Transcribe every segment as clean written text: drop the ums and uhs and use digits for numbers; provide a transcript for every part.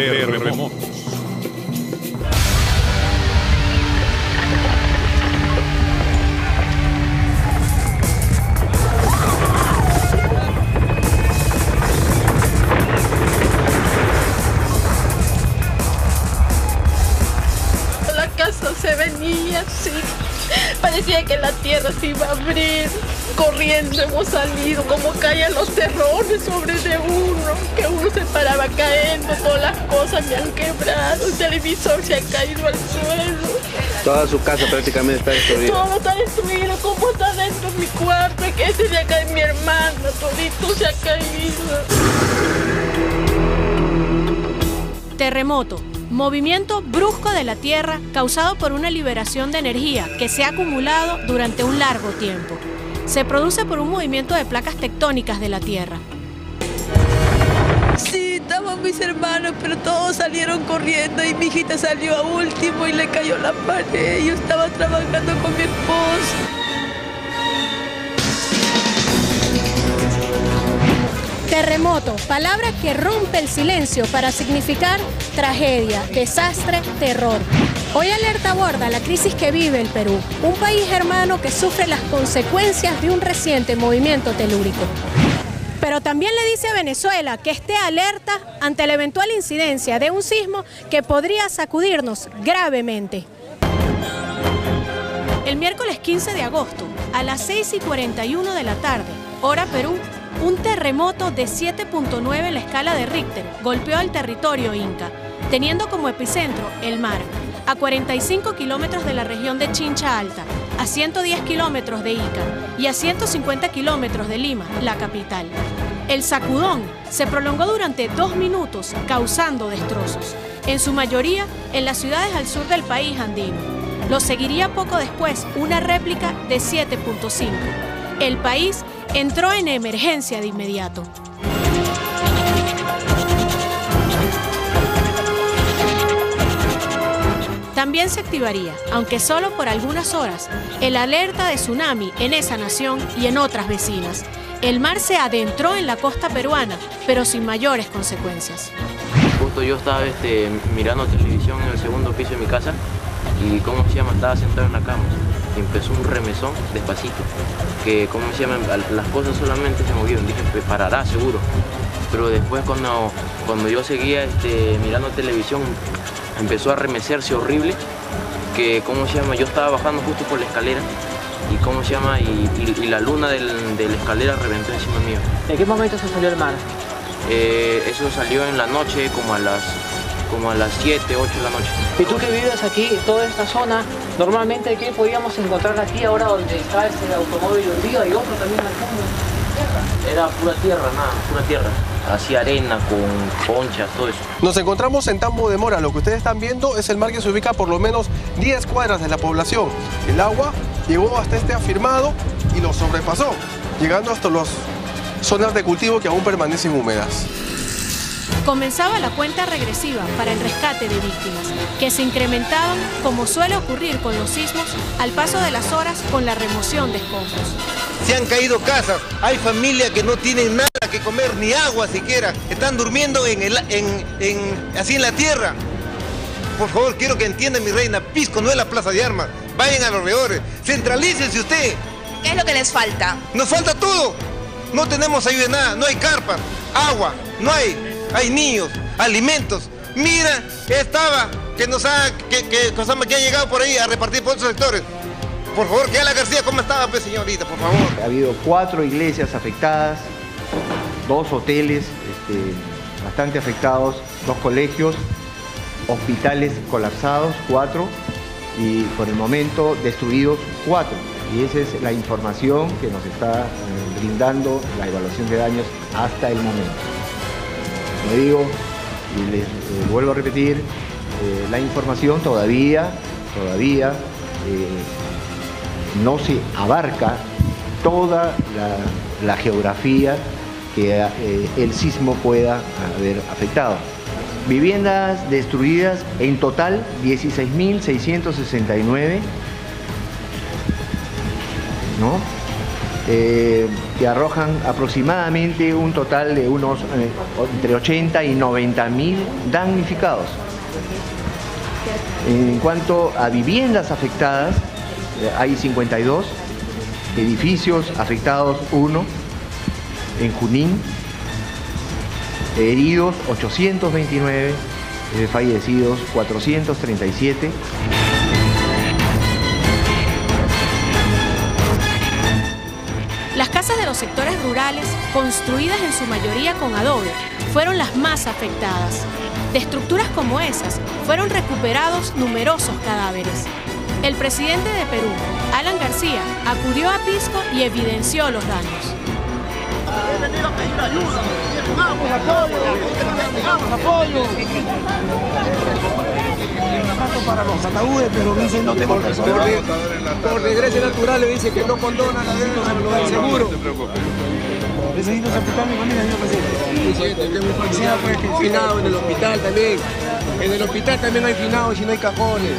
Terremotos. La casa se venía así, parecía que la tierra se iba a abrir. Corriendo hemos salido, como caían los terrores sobre de uno, que uno se paraba cayendo, todas las cosas me han quebrado, el televisor se ha caído al suelo. Toda su casa prácticamente está destruida. Todo está destruido, como está dentro de mi cuarto, que ese de acá es mi hermana, todito se ha caído. Terremoto. Movimiento brusco de la Tierra causado por una liberación de energía que se ha acumulado durante un largo tiempo. Se produce por un movimiento de placas tectónicas de la Tierra. Sí, estaban mis hermanos, pero todos salieron corriendo y mi hijita salió a último y le cayó la pared. Yo estaba trabajando con mi esposo. Terremoto, palabra que rompe el silencio para significar tragedia, desastre, terror. Hoy Alerta aborda la crisis que vive el Perú, un país hermano que sufre las consecuencias de un reciente movimiento telúrico. Pero también le dice a Venezuela que esté alerta ante la eventual incidencia de un sismo que podría sacudirnos gravemente. El miércoles 15 de agosto, a las 6:41 de la tarde, hora Perú, un terremoto de 7.9 en la escala de Richter golpeó el territorio inca, teniendo como epicentro el mar, a 45 kilómetros de la región de Chincha Alta, a 110 kilómetros de Ica y a 150 kilómetros de Lima, la capital. El sacudón se prolongó durante 2 minutos, causando destrozos, en su mayoría en las ciudades al sur del país andino. Lo seguiría poco después una réplica de 7.5. El país entró en emergencia de inmediato. También se activaría, aunque solo por algunas horas, el alerta de tsunami en esa nación y en otras vecinas. El mar se adentró en la costa peruana, pero sin mayores consecuencias. Justo yo estaba mirando televisión en el segundo piso de mi casa y estaba sentado en la cama. Y empezó un remesón despacito, que las cosas solamente se movieron. Dije, pues parará seguro. Pero después cuando yo seguía mirando televisión, empezó a remecerse horrible, que yo estaba bajando justo por la escalera y la luna de la escalera reventó encima mío. ¿En qué momento se salió el mar? Eso salió en la noche, como a las 7, 8 de la noche. ¿Y tú que vives aquí, toda esta zona, normalmente qué podíamos encontrar aquí ahora donde está ese automóvil hundido y otro también al fondo? Era pura tierra, pura tierra. Así arena con conchas, todo eso. Nos encontramos en Tambo de Mora. Lo que ustedes están viendo es el mar que se ubica por lo menos 10 cuadras de la población. El agua llegó hasta este afirmado y lo sobrepasó, llegando hasta las zonas de cultivo que aún permanecen húmedas. Comenzaba la cuenta regresiva para el rescate de víctimas, que se incrementaban, como suele ocurrir con los sismos, al paso de las horas con la remoción de escombros. Se han caído casas, hay familias que no tienen nada que comer, ni agua siquiera, están durmiendo así en la tierra. Por favor, quiero que entienda mi reina, Pisco no es la plaza de armas, vayan a los alrededores, centralícense usted. ¿Qué es lo que les falta? Nos falta todo, no tenemos ayuda de nada, no hay carpas, agua, no hay niños, alimentos. Mira, que ha llegado por ahí a repartir por otros sectores. Por favor, que la García, ¿cómo estaba, pues, señorita, por favor? Ha habido 4 iglesias afectadas, 2 hoteles bastante afectados, 2 colegios, hospitales colapsados, 4, y por el momento destruidos 4. Y esa es la información que nos está brindando la evaluación de daños hasta el momento. Lo digo y les vuelvo a repetir, la información todavía no se abarca toda la geografía que el sismo pueda haber afectado. Viviendas destruidas en total 16.669, ¿no? que arrojan aproximadamente un total de unos entre 80 y 90.000 damnificados. En cuanto a viviendas afectadas, hay 52, edificios afectados 1 en Junín, heridos 829, fallecidos 437. Las casas de los sectores rurales, construidas en su mayoría con adobe, fueron las más afectadas. De estructuras como esas, fueron recuperados numerosos cadáveres. El presidente de Perú, Alan García, acudió a Pisco y evidenció los daños. He venido a pedir ayuda, apoyo. Para los ataúdes, pero dicen no tengo por desgracia natural le dice que no condona la deuda, lo del seguro. No te preocupes. Necesito aceptar mi familia, señor presidente. Que mi policía fue finado en el hospital también. En el hospital también hay finados y no hay cajones.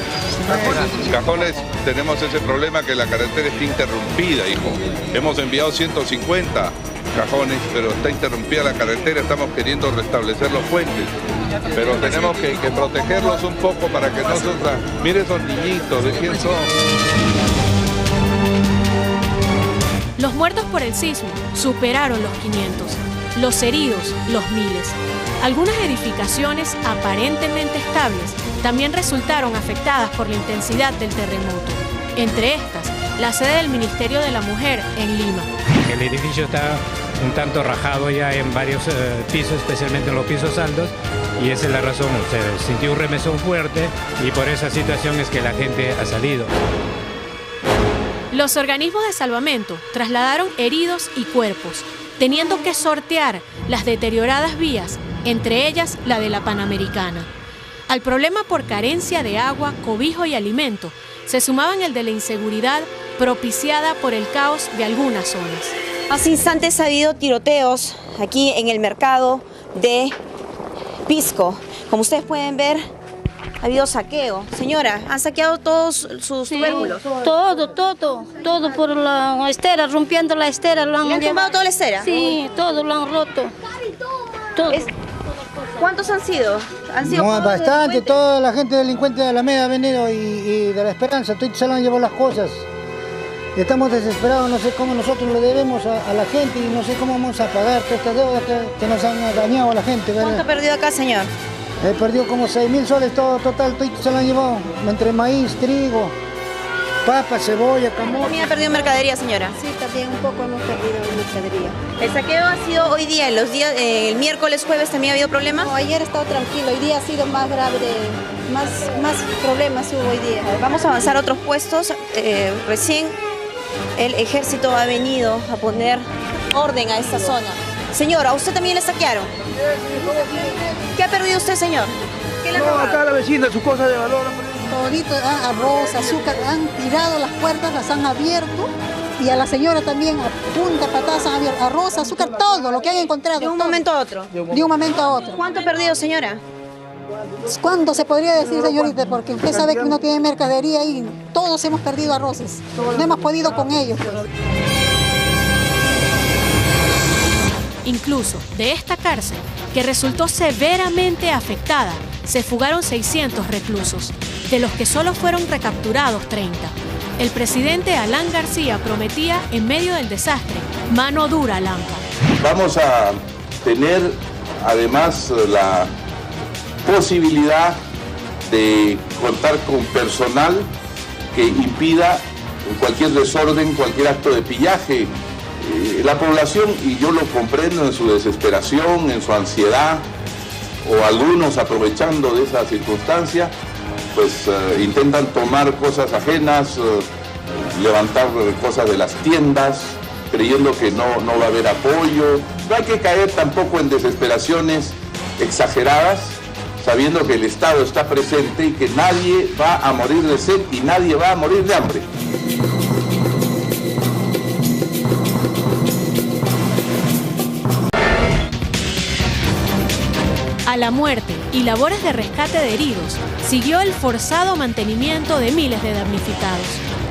Cajones, tenemos ese problema que la carretera está interrumpida, hijo. Hemos enviado 150 cajones, pero está interrumpida la carretera, estamos queriendo restablecer los puentes. Pero tenemos que protegerlos un poco para que no sufran. Mire esos niñitos, ¿de quién son? Los muertos por el sismo superaron los 500, los heridos los miles. Algunas edificaciones aparentemente estables también resultaron afectadas por la intensidad del terremoto. Entre estas, la sede del Ministerio de la Mujer en Lima. El edificio está un tanto rajado ya en varios pisos, especialmente en los pisos altos, y esa es la razón, se sintió un remesón fuerte y por esa situación es que la gente ha salido. Los organismos de salvamento trasladaron heridos y cuerpos, teniendo que sortear las deterioradas vías, entre ellas la de la Panamericana. Al problema por carencia de agua, cobijo y alimento, se sumaban el de la inseguridad propiciada por el caos de algunas zonas. Hace instantes ha habido tiroteos aquí en el mercado de Pisco. Como ustedes pueden ver, ha habido saqueo. Señora, ¿han saqueado todos sus tubérculos? Todo por la estera, rompiendo la estera. ¿Le han tumbado toda la estera? Sí, todo lo han roto. Todo. ¿Cuántos han sido? No, bastante, toda la gente delincuente de Alameda ha venido y de la Esperanza, todos se lo han llevado las cosas. Estamos desesperados, no sé cómo nosotros le debemos a la gente y no sé cómo vamos a pagar toda esta deuda que nos han dañado a la gente. ¿Verdad? ¿Cuánto ha perdido acá, señor? He perdido como 6.000 soles todo total, todo se lo han llevado, entre maíz, trigo, papa, cebolla, camote. ¿También ha perdido mercadería, señora? Sí, también un poco hemos perdido mercadería. ¿El saqueo ha sido hoy día, el miércoles, jueves también ha habido problemas? No, ayer estaba tranquilo, hoy día ha sido más grave, más problemas hubo hoy día. Vamos a avanzar a otros puestos. Recién el ejército ha venido a poner orden a esta zona. Señora, ¿a usted también le saquearon? ¿Qué ha perdido usted, señor? ¿Qué le han robado? Acá la vecina, sus cosas de valor. Todito, arroz, azúcar, han tirado las puertas, las han abierto. Y a la señora también, a punta, patadas, han abierto arroz, azúcar, todo lo que han encontrado. ¿De un momento a otro? De un momento a otro. ¿Cuánto ha perdido, señora? ¿Cuánto se podría decir, señorita? Porque usted sabe que uno tiene mercadería y todos hemos perdido arroces. No hemos podido con ellos. Incluso de esta cárcel, que resultó severamente afectada, se fugaron 600 reclusos, de los que solo fueron recapturados 30. El presidente Alan García prometía, en medio del desastre, mano dura al AMPA. Vamos a tener además la posibilidad de contar con personal que impida cualquier desorden, cualquier acto de pillaje. La población, y yo lo comprendo en su desesperación, en su ansiedad, o algunos aprovechando de esa circunstancia, pues intentan tomar cosas ajenas, levantar cosas de las tiendas, creyendo que no va a haber apoyo. No hay que caer tampoco en desesperaciones exageradas, sabiendo que el Estado está presente y que nadie va a morir de sed y nadie va a morir de hambre. A la muerte y labores de rescate de heridos siguió el forzado mantenimiento de miles de damnificados,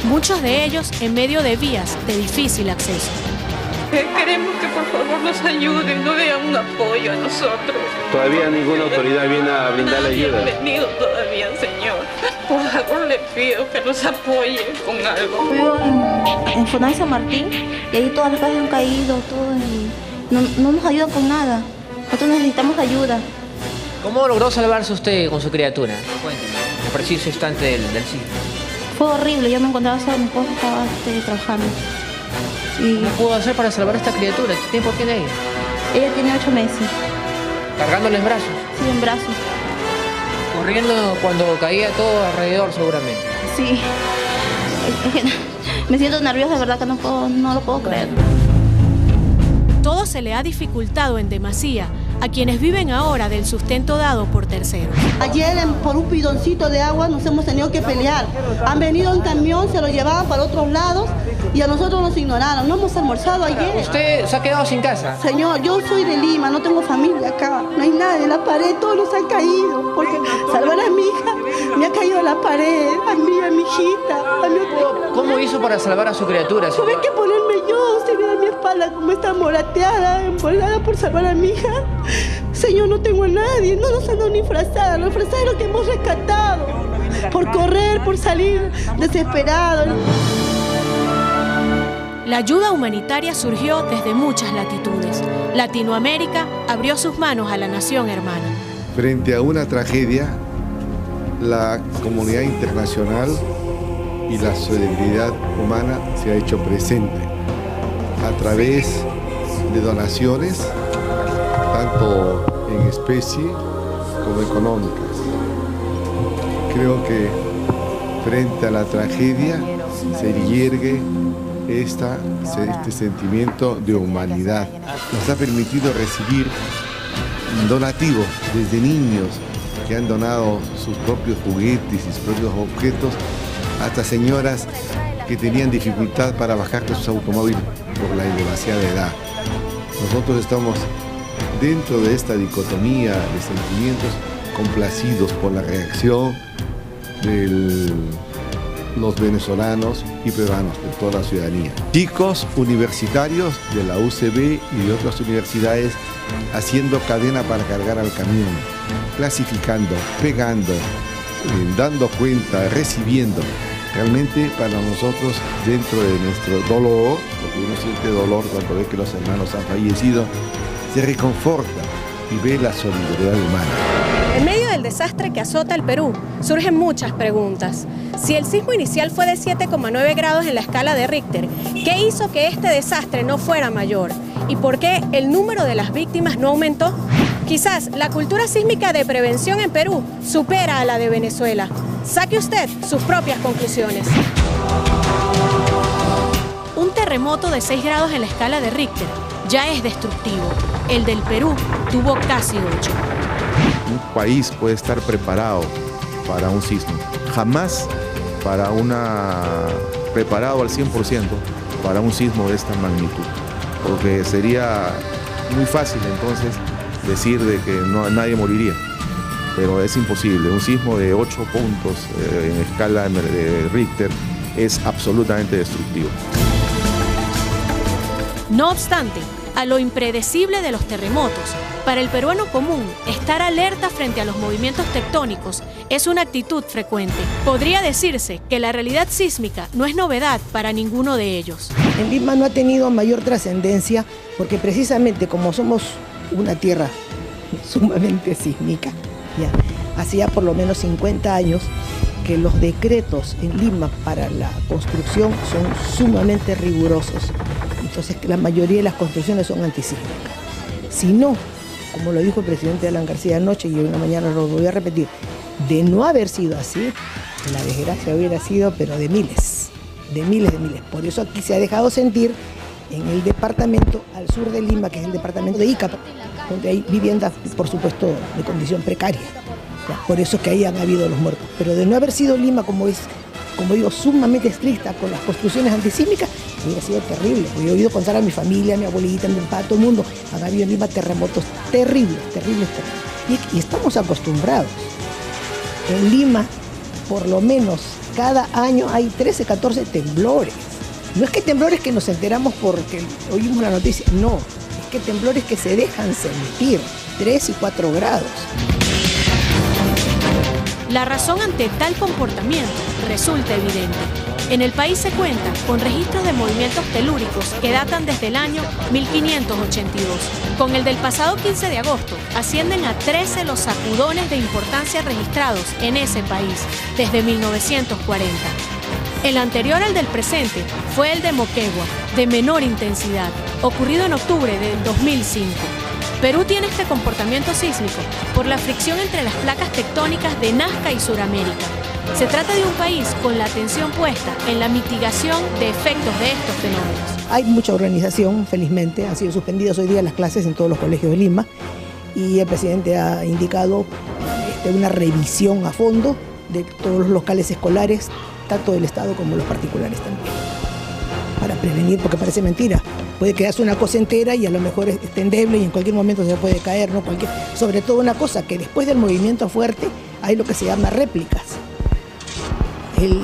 muchos de ellos en medio de vías de difícil acceso. Queremos que por favor nos ayuden, no den un apoyo a nosotros. Todavía ninguna autoridad viene a brindarle ayuda. No han venido todavía, señor. Por favor le pido que nos apoyen con algo. Vivo en Fonal San Martín y ahí todas las casas han caído, todo, y no nos ayudan con nada. Nosotros necesitamos ayuda. ¿Cómo logró salvarse usted con su criatura? Cuénteme, en el preciso instante del sismo. Fue horrible, yo me encontraba sola, mi esposo estaba trabajando. ¿Qué pudo hacer para salvar a esta criatura? ¿Qué tiempo tiene ella? Ella tiene 8 meses. ¿Cargándole en brazos? Sí, en brazos. Corriendo cuando caía todo alrededor seguramente. Sí. Me siento nerviosa, de verdad que no lo puedo creer. Todo se le ha dificultado en demasía a quienes viven ahora del sustento dado por terceros. Ayer por un bidoncito de agua nos hemos tenido que pelear. Han venido en camión, se lo llevaban para otros lados y a nosotros nos ignoraron. No hemos almorzado ayer. ¿Usted se ha quedado sin casa? Señor, yo soy de Lima, no tengo familia acá. No hay nadie, la pared, todos nos han caído. Porque salvar a mi hija, me ha caído la pared, a mí, a mi hijita, a mi otra. ¿Cómo hizo para salvar a su criatura? Tuve que ponerme yo, se ve a mi espalda como está morateada, embolada por salvar a mi hija. Señor, no tengo a nadie, no nos han dado ni frazada, la frazada es lo que hemos rescatado. Por correr, por salir desesperados. La ayuda humanitaria surgió desde muchas latitudes. Latinoamérica abrió sus manos a la nación hermana. Frente a una tragedia, la comunidad internacional y la solidaridad humana se ha hecho presente a través de donaciones, tanto en especie como económicas. Creo que frente a la tragedia se yergue este sentimiento de humanidad. Nos ha permitido recibir donativos desde niños que han donado sus propios juguetes y sus propios objetos, hasta señoras que tenían dificultad para bajar de sus automóviles por la demasiada edad. Nosotros estamos dentro de esta dicotomía de sentimientos complacidos por la reacción de los venezolanos y peruanos, de toda la ciudadanía. Chicos universitarios de la UCB y de otras universidades haciendo cadena para cargar al camión, clasificando, pegando, dando cuenta, recibiendo. Realmente para nosotros, dentro de nuestro dolor, porque uno siente dolor cuando ve que los hermanos han fallecido, se reconforta y ve la solidaridad humana. En medio del desastre que azota el Perú, surgen muchas preguntas. Si el sismo inicial fue de 7,9 grados en la escala de Richter, ¿qué hizo que este desastre no fuera mayor? ¿Y por qué el número de las víctimas no aumentó? Quizás la cultura sísmica de prevención en Perú supera a la de Venezuela. Saque usted sus propias conclusiones. Un terremoto de 6 grados en la escala de Richter ya es destructivo. El del Perú tuvo casi 8. Un país puede estar preparado para un sismo. Jamás preparado al 100% para un sismo de esta magnitud. Porque sería muy fácil entonces decir de que nadie moriría. Pero es imposible. Un sismo de 8 puntos en escala de Richter es absolutamente destructivo. No obstante, a lo impredecible de los terremotos, para el peruano común, estar alerta frente a los movimientos tectónicos es una actitud frecuente. Podría decirse que la realidad sísmica no es novedad para ninguno de ellos. En Lima no ha tenido mayor trascendencia porque precisamente como somos una tierra sumamente sísmica, hacía por lo menos 50 años que los decretos en Lima para la construcción son sumamente rigurosos. Entonces la mayoría de las construcciones son antisísmicas. Si no, como lo dijo el presidente Alan García anoche y hoy en la mañana lo voy a repetir, de no haber sido así, la desgracia hubiera sido pero de miles. Por eso aquí se ha dejado sentir en el departamento al sur de Lima, que es el departamento de Ica, donde hay viviendas, por supuesto, de condición precaria. Por eso es que ahí han habido los muertos. Pero de no haber sido Lima, como digo, sumamente estricta con las construcciones antisísmicas, hubiera sido terrible. Yo he oído contar a mi familia, a mi abuelita, a mi papá, a todo el mundo, han habido en Lima terremotos terribles. Y estamos acostumbrados. En Lima, por lo menos, cada año hay 13, 14 temblores. No es que temblores que nos enteramos porque oímos la noticia, no, es que temblores que se dejan sentir, 3 y 4 grados. La razón ante tal comportamiento resulta evidente. En el país se cuenta con registros de movimientos telúricos que datan desde el año 1582. Con el del pasado 15 de agosto, ascienden a 13 los sacudones de importancia registrados en ese país desde 1940. El anterior al del presente fue el de Moquegua, de menor intensidad, ocurrido en octubre del 2005. Perú tiene este comportamiento sísmico por la fricción entre las placas tectónicas de Nazca y Suramérica. Se trata de un país con la atención puesta en la mitigación de efectos de estos fenómenos. Hay mucha organización, felizmente, han sido suspendidas hoy día las clases en todos los colegios de Lima y el presidente ha indicado una revisión a fondo de todos los locales escolares, tanto del Estado como los particulares también, para prevenir, porque parece mentira. Puede quedarse una cosa entera y a lo mejor es endeble y en cualquier momento se puede caer, ¿no? Sobre todo una cosa, que después del movimiento fuerte hay lo que se llama réplicas. El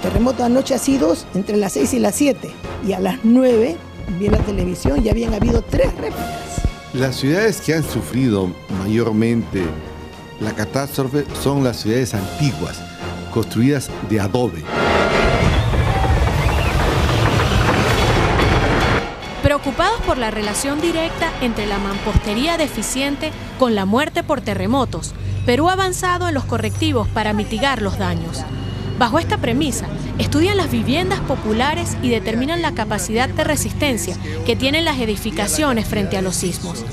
terremoto anoche ha sido entre las 6 y las 7 y a las 9, vi en la televisión, ya habían habido 3 réplicas. Las ciudades que han sufrido mayormente la catástrofe son las ciudades antiguas, construidas de adobe. Preocupados por la relación directa entre la mampostería deficiente con la muerte por terremotos, Perú ha avanzado en los correctivos para mitigar los daños. Bajo esta premisa, estudian las viviendas populares y determinan la capacidad de resistencia que tienen las edificaciones frente a los sismos.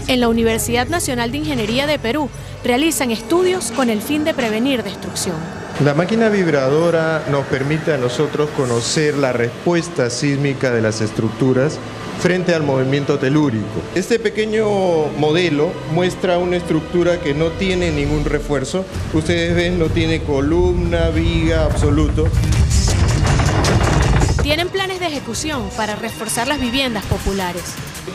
En la Universidad Nacional de Ingeniería de Perú realizan estudios con el fin de prevenir destrucción. La máquina vibradora nos permite a nosotros conocer la respuesta sísmica de las estructuras frente al movimiento telúrico. Este pequeño modelo muestra una estructura que no tiene ningún refuerzo. Ustedes ven, no tiene columna, viga, absoluto. Tienen planes de ejecución para reforzar las viviendas populares.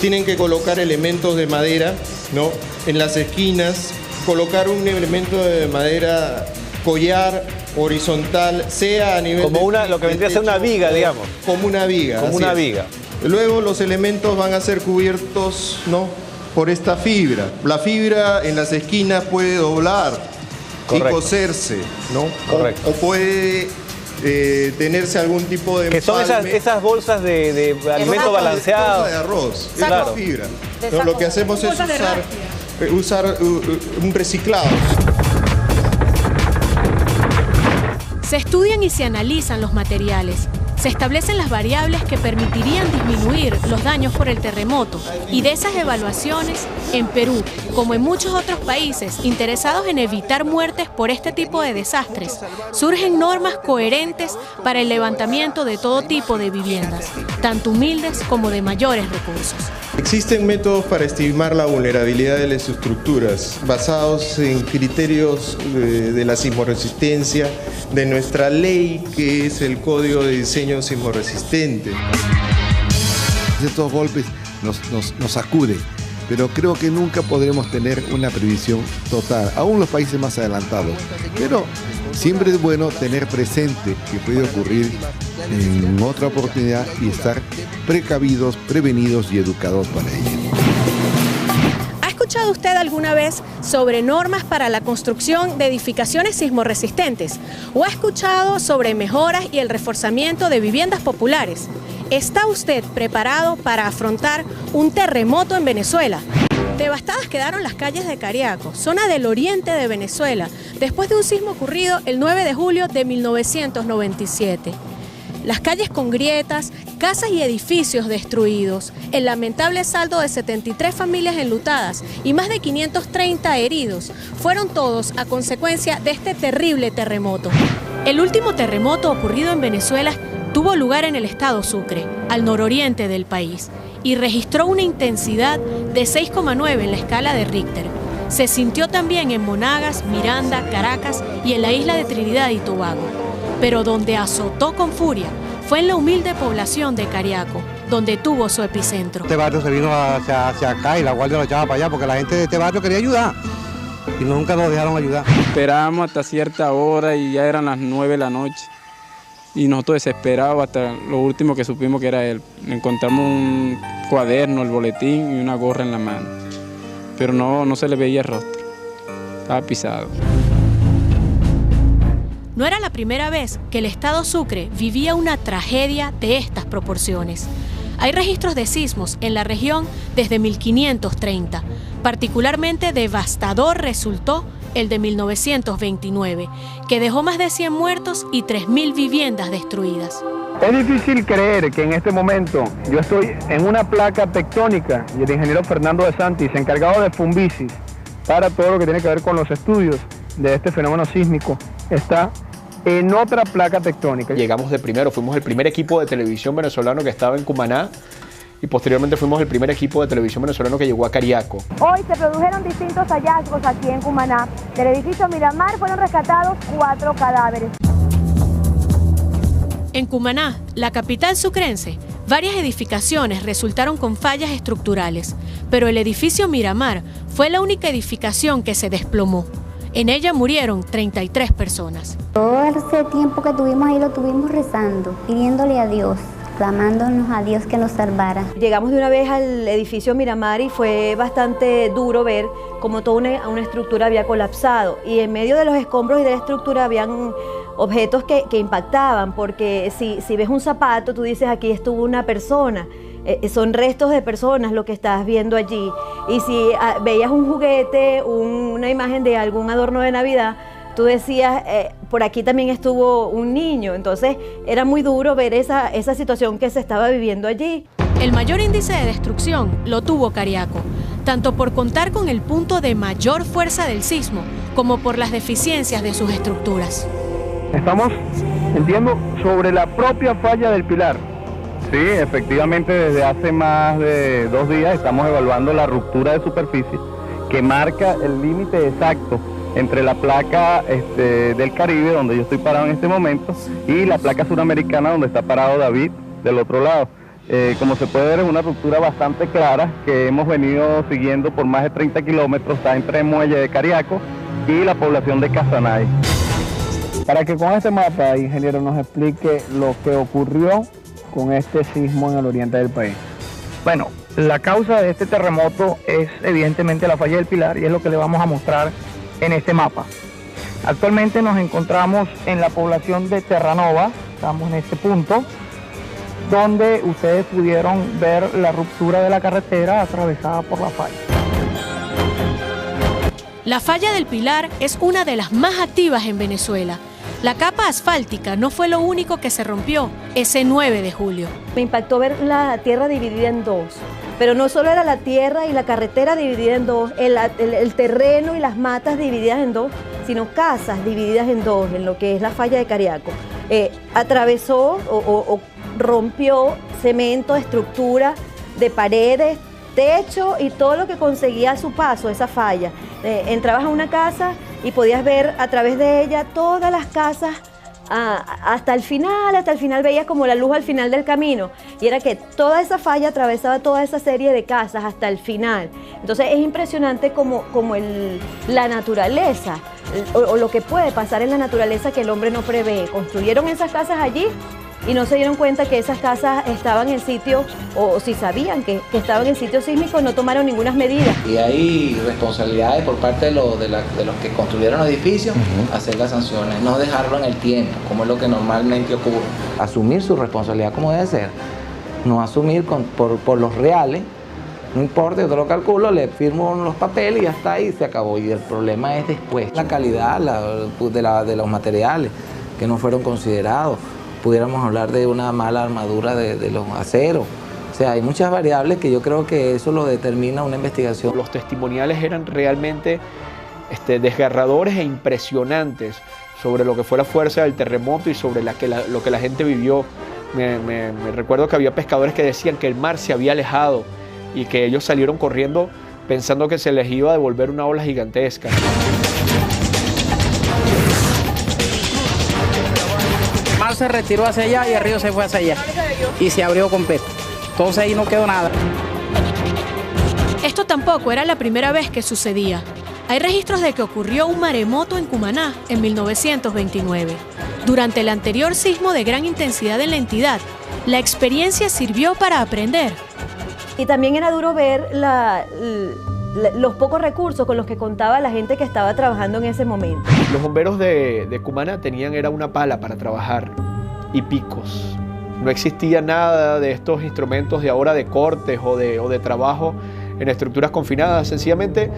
Tienen que colocar elementos de madera, ¿no?, en las esquinas, colocar un elemento de madera collar horizontal, sea a nivel como lo que vendría a ser una viga, digamos. Como una viga. Como una viga. Luego los elementos van a ser cubiertos, ¿no?, por esta fibra. La fibra en las esquinas puede doblar. Correcto. Y coserse, ¿no? Correcto. O puede tenerse algún tipo de que son esas bolsas de alimento balanceado. Bolsa de arroz, es la fibra. ¿No? Lo que hacemos es usar un reciclado. Se estudian y se analizan los materiales. Se establecen las variables que permitirían disminuir los daños por el terremoto y de esas evaluaciones, en Perú, como en muchos otros países interesados en evitar muertes por este tipo de desastres, surgen normas coherentes para el levantamiento de todo tipo de viviendas, tanto humildes como de mayores recursos. Existen métodos para estimar la vulnerabilidad de las estructuras basados en criterios de la sismoresistencia, de nuestra ley que es el Código de Diseño Sismorresistente. Estos golpes nos sacuden, pero creo que nunca podremos tener una previsión total, aún los países más adelantados. Pero siempre es bueno tener presente que puede ocurrir en otra oportunidad y estar precavidos, prevenidos y educados para ello. ¿Ha escuchado usted alguna vez sobre normas para la construcción de edificaciones sismorresistentes? ¿O ha escuchado sobre mejoras y el reforzamiento de viviendas populares? ¿Está usted preparado para afrontar un terremoto en Venezuela? Devastadas quedaron las calles de Cariaco, zona del oriente de Venezuela, después de un sismo ocurrido el 9 de julio de 1997. Las calles con grietas, casas y edificios destruidos, el lamentable saldo de 73 familias enlutadas y más de 530 heridos, fueron todos a consecuencia de este terrible terremoto. El último terremoto ocurrido en Venezuela tuvo lugar en el estado Sucre, al nororiente del país, y registró una intensidad de 6,9 en la escala de Richter. Se sintió también en Monagas, Miranda, Caracas y en la isla de Trinidad y Tobago. Pero donde azotó con furia fue en la humilde población de Cariaco, donde tuvo su epicentro. Este barrio se vino hacia acá y la guardia lo echaba para allá porque la gente de este barrio quería ayudar y nunca nos dejaron ayudar. Esperábamos hasta cierta hora y ya eran las 9 de la noche y nosotros desesperados hasta lo último que supimos que era él. Encontramos un cuaderno, el boletín y una gorra en la mano, pero no se le veía el rostro, estaba pisado. No era la primera vez que el estado Sucre vivía una tragedia de estas proporciones. Hay registros de sismos en la región desde 1530. Particularmente devastador resultó el de 1929, que dejó más de 100 muertos y 3.000 viviendas destruidas. Es difícil creer que en este momento yo estoy en una placa tectónica y el ingeniero Fernando de Santis, encargado de Fumbisis para todo lo que tiene que ver con los estudios de este fenómeno sísmico, está en otra placa tectónica. Llegamos de primero, fuimos el primer equipo de televisión venezolano que estaba en Cumaná y posteriormente fuimos el primer equipo de televisión venezolano que llegó a Cariaco. Hoy se produjeron distintos hallazgos aquí en Cumaná. Del edificio Miramar fueron rescatados 4 cadáveres. En Cumaná, la capital sucrense, varias edificaciones resultaron con fallas estructurales, pero el edificio Miramar fue la única edificación que se desplomó. En ella murieron 33 personas. Todo ese tiempo que tuvimos ahí lo tuvimos rezando, pidiéndole a Dios, clamándonos a Dios que nos salvara. Llegamos de una vez al edificio Miramar y fue bastante duro ver cómo toda una estructura había colapsado. Y en medio de los escombros y de la estructura habían objetos que impactaban, porque si ves un zapato, tú dices aquí estuvo una persona. Son restos de personas lo que estás viendo allí. Y si veías un juguete, una imagen de algún adorno de Navidad, tú decías, por aquí también estuvo un niño. Entonces era muy duro ver esa situación que se estaba viviendo allí. El mayor índice de destrucción lo tuvo Cariaco, tanto por contar con el punto de mayor fuerza del sismo, como por las deficiencias de sus estructuras. Estamos, entiendo, sobre la propia falla del Pilar. Sí, efectivamente desde hace más de 2 días estamos evaluando la ruptura de superficie que marca el límite exacto entre la placa del Caribe, donde yo estoy parado en este momento, y la placa suramericana, donde está parado David, del otro lado. Como se puede ver, es una ruptura bastante clara que hemos venido siguiendo por más de 30 kilómetros, está entre el muelle de Cariaco y la población de Casanay. Para que con este mapa, ingeniero, nos explique lo que ocurrió con este sismo en el oriente del país. Bueno, la causa de este terremoto es evidentemente la falla del Pilar y es lo que le vamos a mostrar en este mapa. Actualmente nos encontramos en la población de Terranova, estamos en este punto, donde ustedes pudieron ver la ruptura de la carretera atravesada por la falla. La falla del Pilar es una de las más activas en Venezuela. La capa asfáltica no fue lo único que se rompió ese 9 de julio. Me impactó ver la tierra dividida en 2, pero no solo era la tierra y la carretera dividida en 2, el terreno y las matas divididas en 2, sino casas divididas en 2, en lo que es la falla de Cariaco. Atravesó o rompió cemento, estructura de paredes, techo y todo lo que conseguía a su paso esa falla. Entrabas a una casa y podías ver a través de ella todas las casas hasta el final veías como la luz al final del camino, y era que toda esa falla atravesaba toda esa serie de casas hasta el final. Entonces es impresionante como la naturaleza o lo que puede pasar en la naturaleza que el hombre no prevé. Construyeron esas casas allí y no se dieron cuenta que esas casas estaban en sitio, o si sabían que estaban en sitio sísmico, no tomaron ninguna medida. Y hay responsabilidades por parte de los que construyeron los edificios, hacer las sanciones, no dejarlo en el tiempo, como es lo que normalmente ocurre. Asumir su responsabilidad como debe ser, no asumir por los reales, no importa, yo te lo calculo, le firmo los papeles y ya está ahí, se acabó. Y el problema es después, la calidad de los materiales que no fueron considerados. Pudiéramos hablar de una mala armadura de los aceros. O sea, hay muchas variables que yo creo que eso lo determina una investigación. Los testimoniales eran realmente desgarradores e impresionantes sobre lo que fue la fuerza del terremoto y sobre lo que la gente vivió. Me recuerdo que había pescadores que decían que el mar se había alejado y que ellos salieron corriendo pensando que se les iba a devolver una ola gigantesca. El mar se retiró hacia allá y el río se fue hacia allá y se abrió completo. Entonces ahí no quedó nada. Esto tampoco era la primera vez que sucedía. Hay registros de que ocurrió un maremoto en Cumaná en 1929. Durante el anterior sismo de gran intensidad en la entidad, la experiencia sirvió para aprender. Y también era duro ver los pocos recursos con los que contaba la gente que estaba trabajando en ese momento. Los bomberos de Cumaná tenían una pala para trabajar y picos. No existía nada de estos instrumentos de ahora de cortes o de trabajo en estructuras confinadas. Sencillamente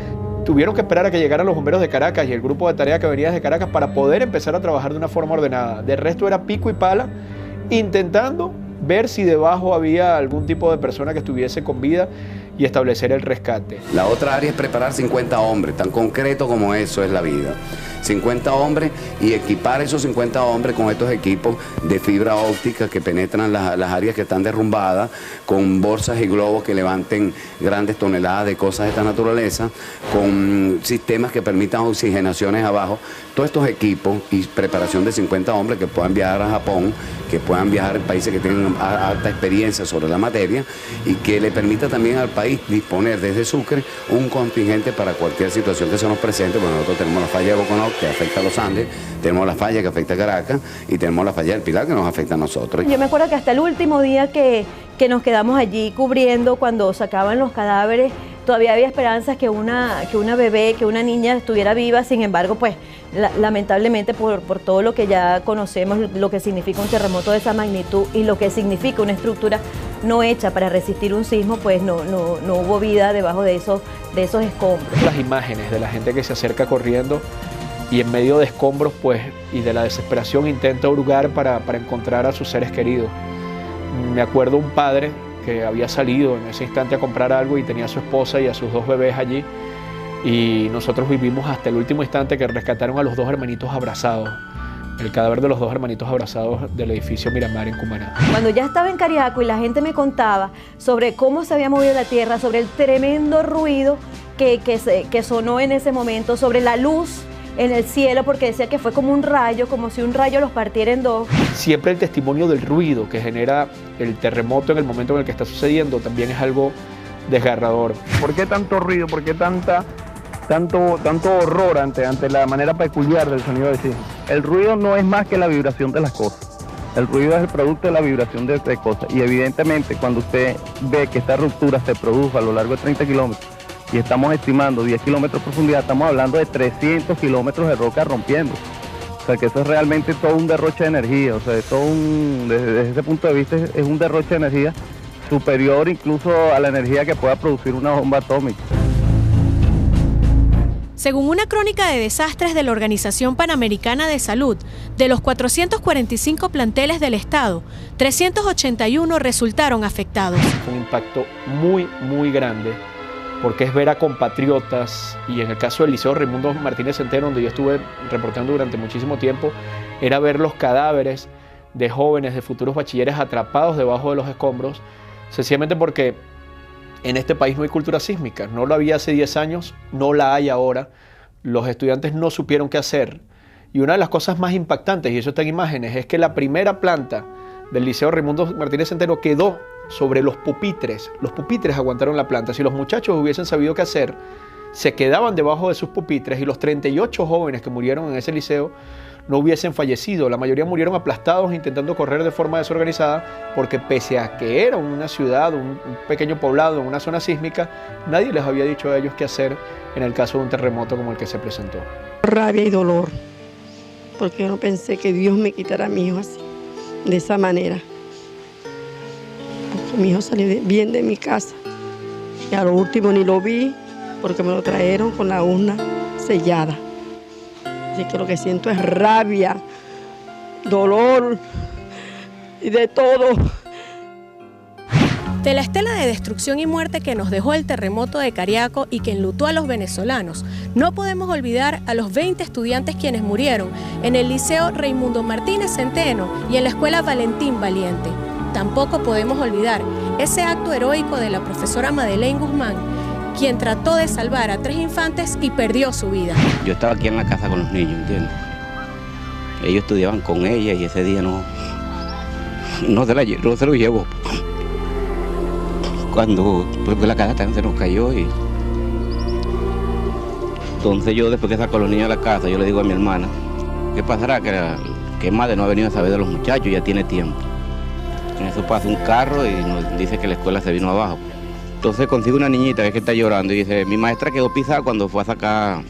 tuvieron que esperar a que llegaran los bomberos de Caracas y el grupo de tarea que venía desde Caracas para poder empezar a trabajar de una forma ordenada. De resto era pico y pala, intentando ver si debajo había algún tipo de persona que estuviese con vida y establecer el rescate. La otra área es preparar 50 hombres, tan concreto como eso es la vida. 50 hombres y equipar esos 50 hombres con estos equipos de fibra óptica que penetran las áreas que están derrumbadas, con bolsas y globos que levanten grandes toneladas de cosas de esta naturaleza, con sistemas que permitan oxigenaciones abajo. Todos estos equipos y preparación de 50 hombres que puedan viajar a Japón, que puedan viajar a países que tengan alta experiencia sobre la materia y que le permita también al país disponer desde Sucre un contingente para cualquier situación que se nos presente. Bueno, nosotros tenemos la falla de Boconó que afecta a los Andes, tenemos la falla que afecta a Caracas y tenemos la falla del Pilar que nos afecta a nosotros. Yo me acuerdo que hasta el último día que nos quedamos allí cubriendo, cuando sacaban los cadáveres, todavía había esperanzas que una bebé, que una niña estuviera viva. Sin embargo, pues lamentablemente por todo lo que ya conocemos, lo que significa un terremoto de esa magnitud y lo que significa una estructura no hecha para resistir un sismo, pues no hubo vida debajo de esos escombros. Las imágenes de la gente que se acerca corriendo y en medio de escombros, pues, y de la desesperación intenta hurgar para encontrar a sus seres queridos. Me acuerdo un padre que había salido en ese instante a comprar algo y tenía a su esposa y a sus 2 bebés allí, y nosotros vivimos hasta el último instante que rescataron a los 2 hermanitos abrazados, el cadáver de los 2 hermanitos abrazados del edificio Miramar en Cumaná. Cuando ya estaba en Cariaco y la gente me contaba sobre cómo se había movido la tierra, sobre el tremendo ruido que sonó en ese momento, sobre la luz en el cielo, porque decía que fue como un rayo, como si un rayo los partiera en 2. Siempre el testimonio del ruido que genera el terremoto en el momento en el que está sucediendo también es algo desgarrador. ¿Por qué tanto ruido? ¿Por qué tanto horror ante la manera peculiar del sonido del sismo? El ruido no es más que la vibración de las cosas. El ruido es el producto de la vibración de cosas. Y evidentemente cuando usted ve que esta ruptura se produjo a lo largo de 30 kilómetros, y estamos estimando 10 kilómetros de profundidad, estamos hablando de 300 kilómetros de roca rompiendo. O sea que eso es realmente todo un derroche de energía, o sea, desde ese punto de vista es un derroche de energía superior incluso a la energía que pueda producir una bomba atómica. Según una crónica de desastres de la Organización Panamericana de Salud, de los 445 planteles del Estado, 381 resultaron afectados. Un impacto muy grande, porque es ver a compatriotas, y en el caso del Liceo Raimundo Martínez Centeno, donde yo estuve reportando durante muchísimo tiempo, era ver los cadáveres de jóvenes, de futuros bachilleres atrapados debajo de los escombros, sencillamente porque en este país no hay cultura sísmica. No la había hace 10 años, no la hay ahora. Los estudiantes no supieron qué hacer. Y una de las cosas más impactantes, y eso está en imágenes, es que la primera planta del Liceo Raimundo Martínez Centeno quedó sobre los pupitres. Los pupitres aguantaron la planta. Si los muchachos hubiesen sabido qué hacer, se quedaban debajo de sus pupitres y los 38 jóvenes que murieron en ese liceo no hubiesen fallecido. La mayoría murieron aplastados intentando correr de forma desorganizada, porque pese a que era una ciudad, un pequeño poblado, una zona sísmica, nadie les había dicho a ellos qué hacer en el caso de un terremoto como el que se presentó. Rabia y dolor, porque yo no pensé que Dios me quitara a mi hijo así, de esa manera. Porque mi hijo salió bien de mi casa y a lo último ni lo vi porque me lo trajeron con la urna sellada. Así que lo que siento es rabia, dolor y de todo. De la estela de destrucción y muerte que nos dejó el terremoto de Cariaco y que enlutó a los venezolanos, no podemos olvidar a los 20 estudiantes quienes murieron en el Liceo Raimundo Martínez Centeno y en la Escuela Valentín Valiente. Tampoco podemos olvidar ese acto heroico de la profesora Madeleine Guzmán, quien trató de salvar a 3 infantes y perdió su vida. Yo estaba aquí en la casa con los niños, ¿entiendes? Ellos estudiaban con ella y ese día no se lo llevó. Cuando la casa también se nos cayó y entonces yo después que saco a los niños a la casa, yo le digo a mi hermana, ¿qué pasará? Que ¿Qué madre no ha venido a saber de los muchachos? Ya tiene tiempo. En eso pasa un carro y nos dice que la escuela se vino abajo. Entonces consigue una niñita que está llorando y dice, mi maestra quedó pisada cuando fue a sacar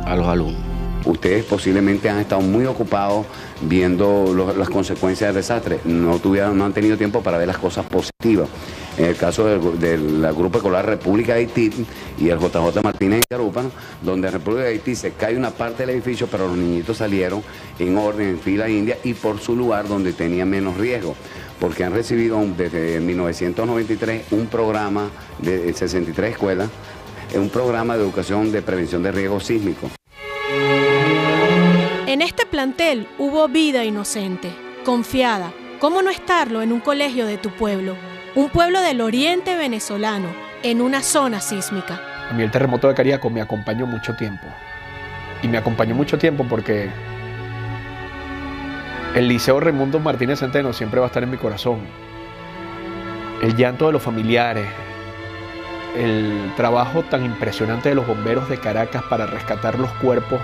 a los alumnos. Ustedes posiblemente han estado muy ocupados viendo las consecuencias del desastre. No han tenido tiempo para ver las cosas positivas. En el caso del Grupo Escolar República de Haití y el JJ Martínez en Carúpano, donde en República de Haití se cae una parte del edificio, pero los niñitos salieron en orden, en fila india y por su lugar donde tenían menos riesgo, porque han recibido desde 1993 un programa de 63 escuelas, un programa de educación de prevención de riesgo sísmico. En este plantel hubo vida inocente, confiada. ¿Cómo no estarlo en un colegio de tu pueblo? Un pueblo del oriente venezolano, en una zona sísmica. A mí el terremoto de Cariaco me acompañó mucho tiempo. Y me acompañó mucho tiempo porque el Liceo Raimundo Martínez Centeno siempre va a estar en mi corazón. El llanto de los familiares, el trabajo tan impresionante de los bomberos de Caracas para rescatar los cuerpos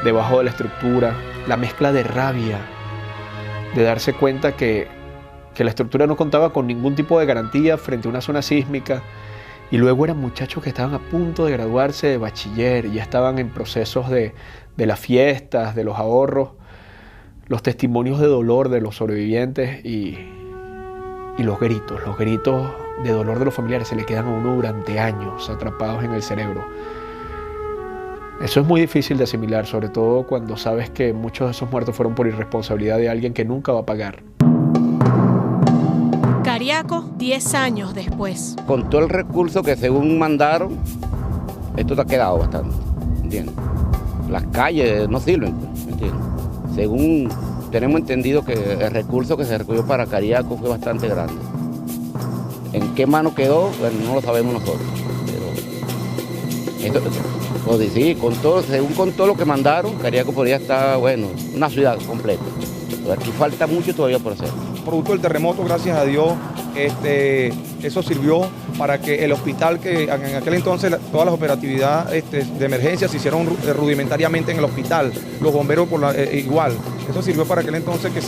debajo de la estructura, la mezcla de rabia, de darse cuenta que la estructura no contaba con ningún tipo de garantía frente a una zona sísmica, y luego eran muchachos que estaban a punto de graduarse de bachiller y ya estaban en procesos de las fiestas, de los ahorros, los testimonios de dolor de los sobrevivientes y los gritos de dolor de los familiares se le quedan a uno durante años atrapados en el cerebro. Eso es muy difícil de asimilar, sobre todo cuando sabes que muchos de esos muertos fueron por irresponsabilidad de alguien que nunca va a pagar. Cariaco, 10 años después. Con todo el recurso que según mandaron, esto te ha quedado bastante, ¿entiendes? Las calles no sirven, ¿entiendes? Según tenemos entendido que el recurso que se recogió para Cariaco fue bastante grande. ¿En qué mano quedó? Bueno, no lo sabemos nosotros. Pero pues, sí, según con todo lo que mandaron, Cariaco podría estar, bueno, una ciudad completa. Pero aquí falta mucho todavía por hacer. Producto del terremoto, gracias a Dios, eso sirvió para que el hospital, que en aquel entonces todas las operatividades de emergencia se hicieron rudimentariamente en el hospital, los bomberos igual. Eso sirvió para aquel entonces que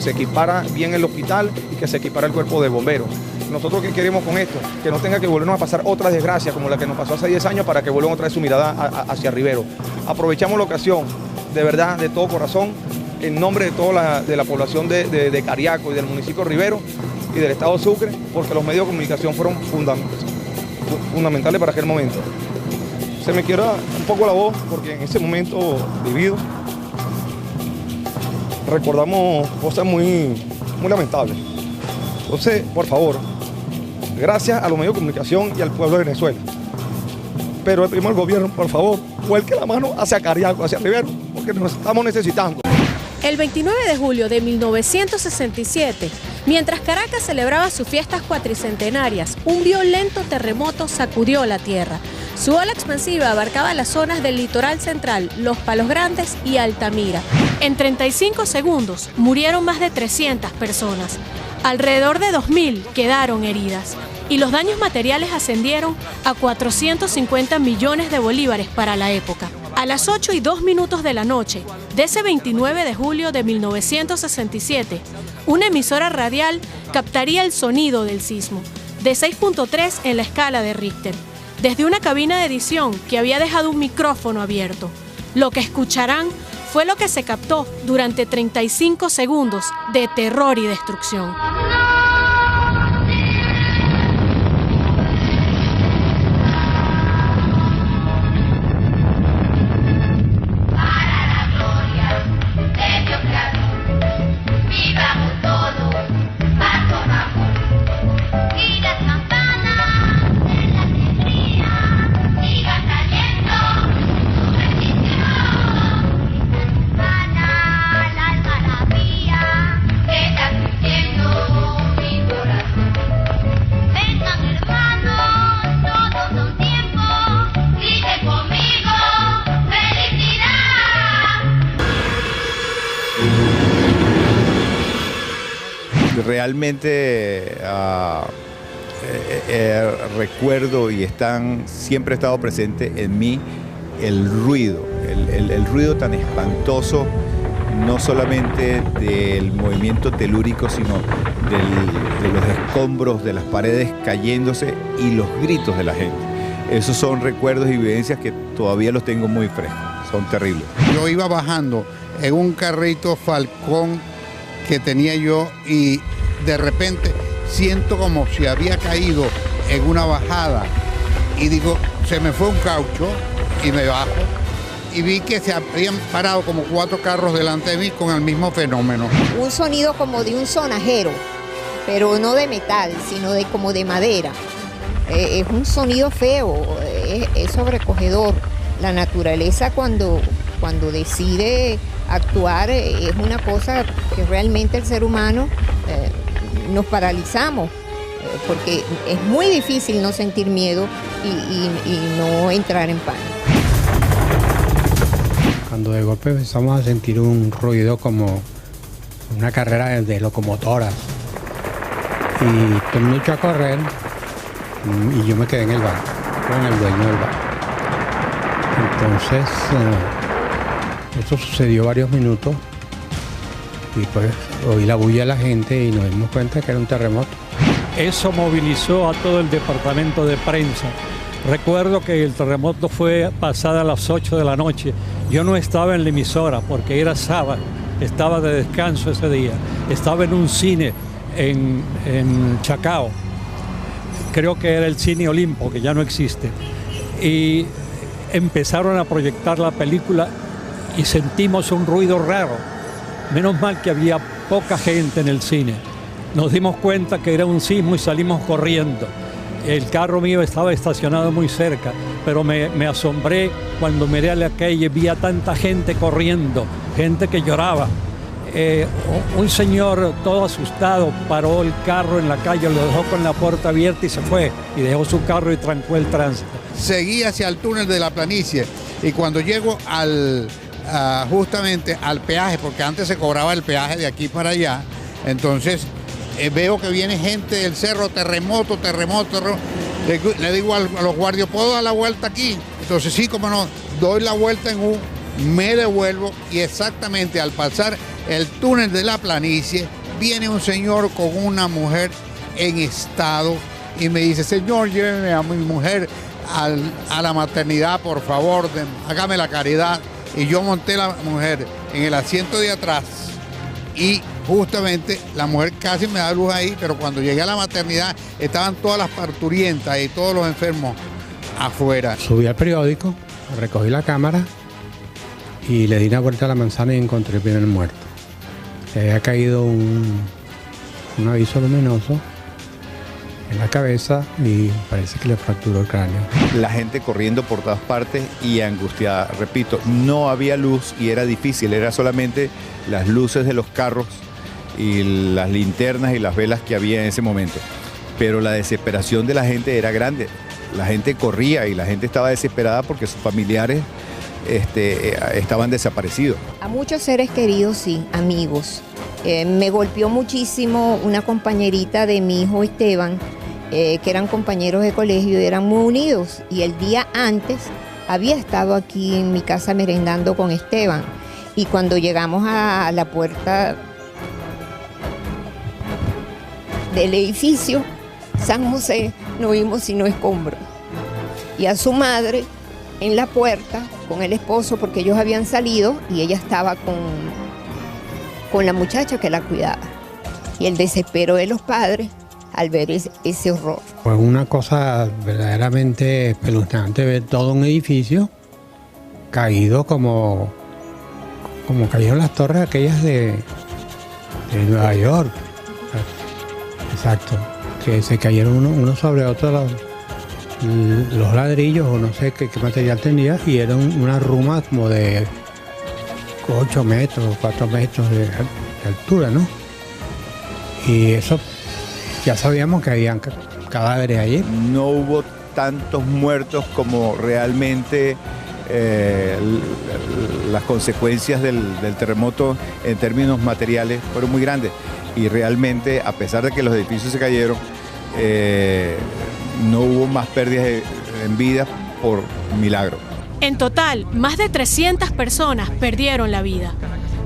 se equipara bien el hospital y que se equipara el cuerpo de bomberos. Nosotros, ¿qué queremos con esto? Que no tenga que volvernos a pasar otra desgracia como la que nos pasó hace 10 años para que vuelvan otra vez su mirada hacia Rivero. Aprovechamos la ocasión, de verdad, de todo corazón, en nombre de toda la población de Cariaco y del municipio de Rivero y del estado de Sucre, porque los medios de comunicación fueron fundamentales para aquel momento. Se me quiebra un poco la voz porque en ese momento vivido recordamos cosas muy lamentables. Entonces, por favor, gracias a los medios de comunicación y al pueblo de Venezuela. Pero el primer gobierno, por favor, vuelque la mano hacia Cariaco, hacia Rivero, porque nos estamos necesitando. El 29 de julio de 1967, mientras Caracas celebraba sus fiestas cuatricentenarias, un violento terremoto sacudió la tierra. Su ola expansiva abarcaba las zonas del litoral central, Los Palos Grandes y Altamira. En 35 segundos murieron más de 300 personas. Alrededor de 2.000 quedaron heridas y los daños materiales ascendieron a 450 millones de bolívares para la época. A las 8:02 de la noche de ese 29 de julio de 1967, una emisora radial captaría el sonido del sismo, de 6.3 en la escala de Richter, desde una cabina de edición que había dejado un micrófono abierto. Lo que escucharán fue lo que se captó durante 35 segundos de terror y destrucción. Realmente recuerdo y siempre ha estado presente en mí el ruido, el ruido tan espantoso no solamente del movimiento telúrico, sino de los escombros de las paredes cayéndose y los gritos de la gente. Esos son recuerdos y vivencias que todavía los tengo muy frescos, son terribles. Yo iba bajando en un carrito Falcón que tenía yo y de repente siento como si había caído en una bajada y digo, se me fue un caucho y me bajo y vi que se habían parado como 4 carros delante de mí con el mismo fenómeno. Un sonido como de un sonajero, pero no de metal, sino como de madera. Es un sonido feo, es sobrecogedor. La naturaleza cuando decide actuar es una cosa que realmente el ser humano nos paralizamos, porque es muy difícil no sentir miedo y no entrar en pánico. Cuando de golpe empezamos a sentir un ruido como una carrera de locomotoras y todo el mundo echó a correr y yo me quedé en el bar, con el dueño del bar. Entonces, esto sucedió varios minutos y pues oí la bulla de la gente y nos dimos cuenta que era un terremoto. Eso movilizó a todo el departamento de prensa. Recuerdo que el terremoto fue pasada a las 8 de la noche. Yo no estaba en la emisora porque era sábado, estaba de descanso ese día. Estaba en un cine en Chacao. Creo que era el Cine Olimpo, que ya no existe. Y empezaron a proyectar la película y sentimos un ruido raro. Menos mal que había poca gente en el cine. Nos dimos cuenta que era un sismo y salimos corriendo. El carro mío estaba estacionado muy cerca, pero me asombré cuando miré a la calle, vi a tanta gente corriendo, gente que lloraba. Un señor todo asustado paró el carro en la calle, lo dejó con la puerta abierta y se fue, y dejó su carro y trancó el tránsito. Seguí hacia el túnel de la planicie y cuando llego justamente al peaje, porque antes se cobraba el peaje de aquí para allá, entonces veo que viene gente del cerro, terremoto. Le digo a los guardias, ¿puedo dar la vuelta aquí? Entonces sí, como no, doy la vuelta en U, me devuelvo y exactamente al pasar el túnel de la planicie, viene un señor con una mujer en estado y me dice, señor, lléveme a mi mujer a la maternidad, por favor, hágame la caridad. Y yo monté la mujer en el asiento de atrás y justamente la mujer casi me da luz ahí, pero cuando llegué a la maternidad estaban todas las parturientas y todos los enfermos afuera. Subí al periódico, recogí la cámara y le di una vuelta a la manzana y encontré el primer muerto. Le había caído un aviso luminoso en la cabeza y parece que le fracturó el cráneo. La gente corriendo por todas partes y angustiada. Repito, no había luz y era difícil, era solamente las luces de los carros y las linternas y las velas que había en ese momento. Pero la desesperación de la gente era grande. La gente corría y la gente estaba desesperada porque sus familiares estaban desaparecidos. A muchos seres queridos, sí, amigos. Me golpeó muchísimo una compañerita de mi hijo Esteban, que eran compañeros de colegio y eran muy unidos. Y el día antes había estado aquí en mi casa merendando con Esteban. Y cuando llegamos a la puerta del edificio San José, no vimos sino escombros. Y a su madre en la puerta con el esposo, porque ellos habían salido y ella estaba con la muchacha que la cuidaba. Y el desespero de los padres al ver ese horror. Fue una cosa verdaderamente espeluznante ver todo un edificio caído como cayeron las torres aquellas de Nueva York. Exacto, que se cayeron uno sobre otro los ladrillos o no sé qué material tenía y era una ruma como de 8 metros, 4 metros de altura, ¿no? Y eso ya sabíamos que habían cadáveres allí. No hubo tantos muertos como realmente las consecuencias del terremoto en términos materiales fueron muy grandes. Y realmente, a pesar de que los edificios se cayeron, no hubo más pérdidas en vida por milagro. En total, más de 300 personas perdieron la vida.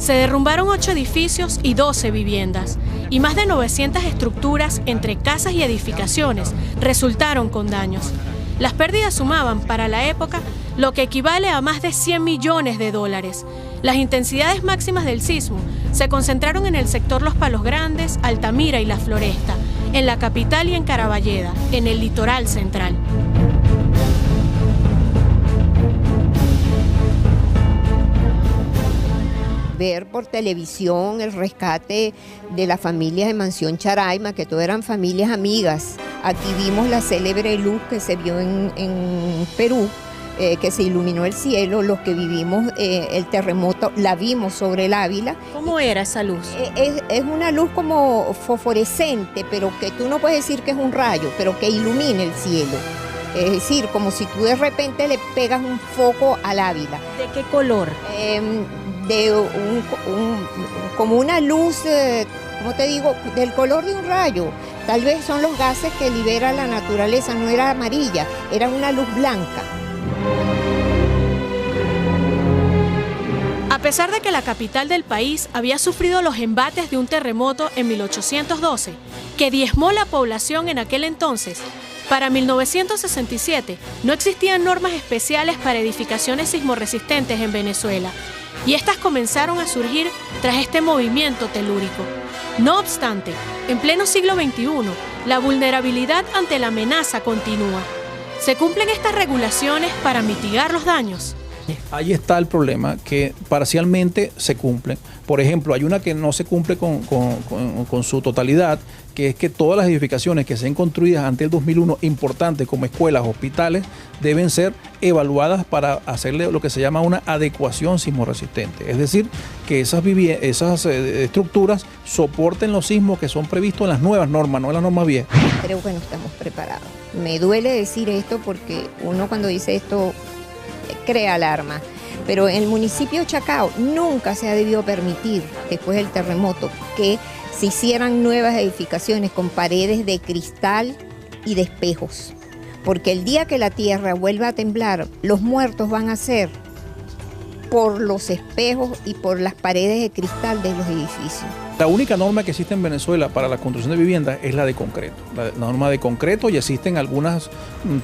Se derrumbaron 8 edificios y 12 viviendas, y más de 900 estructuras entre casas y edificaciones resultaron con daños. Las pérdidas sumaban, para la época, lo que equivale a más de $100 millones. Las intensidades máximas del sismo se concentraron en el sector Los Palos Grandes, Altamira y La Floresta, en la capital y en Caraballeda, en el litoral central. Ver por televisión el rescate de las familias de Mansión Charaima, que todas eran familias amigas. Aquí vimos la célebre luz que se vio en Perú, que se iluminó el cielo. Los que vivimos el terremoto la vimos sobre el Ávila. ¿Cómo era esa luz? Es una luz como fosforescente, pero que tú no puedes decir que es un rayo, pero que ilumina el cielo. Es decir, como si tú de repente le pegas un foco al Ávila. ¿De qué color? Como una luz, ¿cómo te digo? Del color de un rayo. Tal vez son los gases que libera la naturaleza, no era amarilla, era una luz blanca. A pesar de que la capital del país había sufrido los embates de un terremoto en 1812, que diezmó la población en aquel entonces, para 1967 no existían normas especiales para edificaciones sismorresistentes en Venezuela, y estas comenzaron a surgir tras este movimiento telúrico. No obstante, en pleno siglo XXI, la vulnerabilidad ante la amenaza continúa. ¿Se cumplen estas regulaciones para mitigar los daños? Ahí está el problema, que parcialmente se cumplen. Por ejemplo, hay una que no se cumple con su totalidad, que es que todas las edificaciones que sean construidas antes del 2001, importantes como escuelas, hospitales, deben ser evaluadas para hacerle lo que se llama una adecuación sismorresistente. Es decir, que esas estructuras soporten los sismos que son previstos en las nuevas normas, no en las normas viejas. Creo que no estamos preparados. Me duele decir esto porque uno cuando dice esto crea alarma, pero en el municipio de Chacao nunca se ha debido permitir, después del terremoto, que se hicieran nuevas edificaciones con paredes de cristal y de espejos, porque el día que la tierra vuelva a temblar, los muertos van a ser por los espejos y por las paredes de cristal de los edificios. La única norma que existe en Venezuela para la construcción de viviendas es la de concreto, la norma de concreto, y existen algunas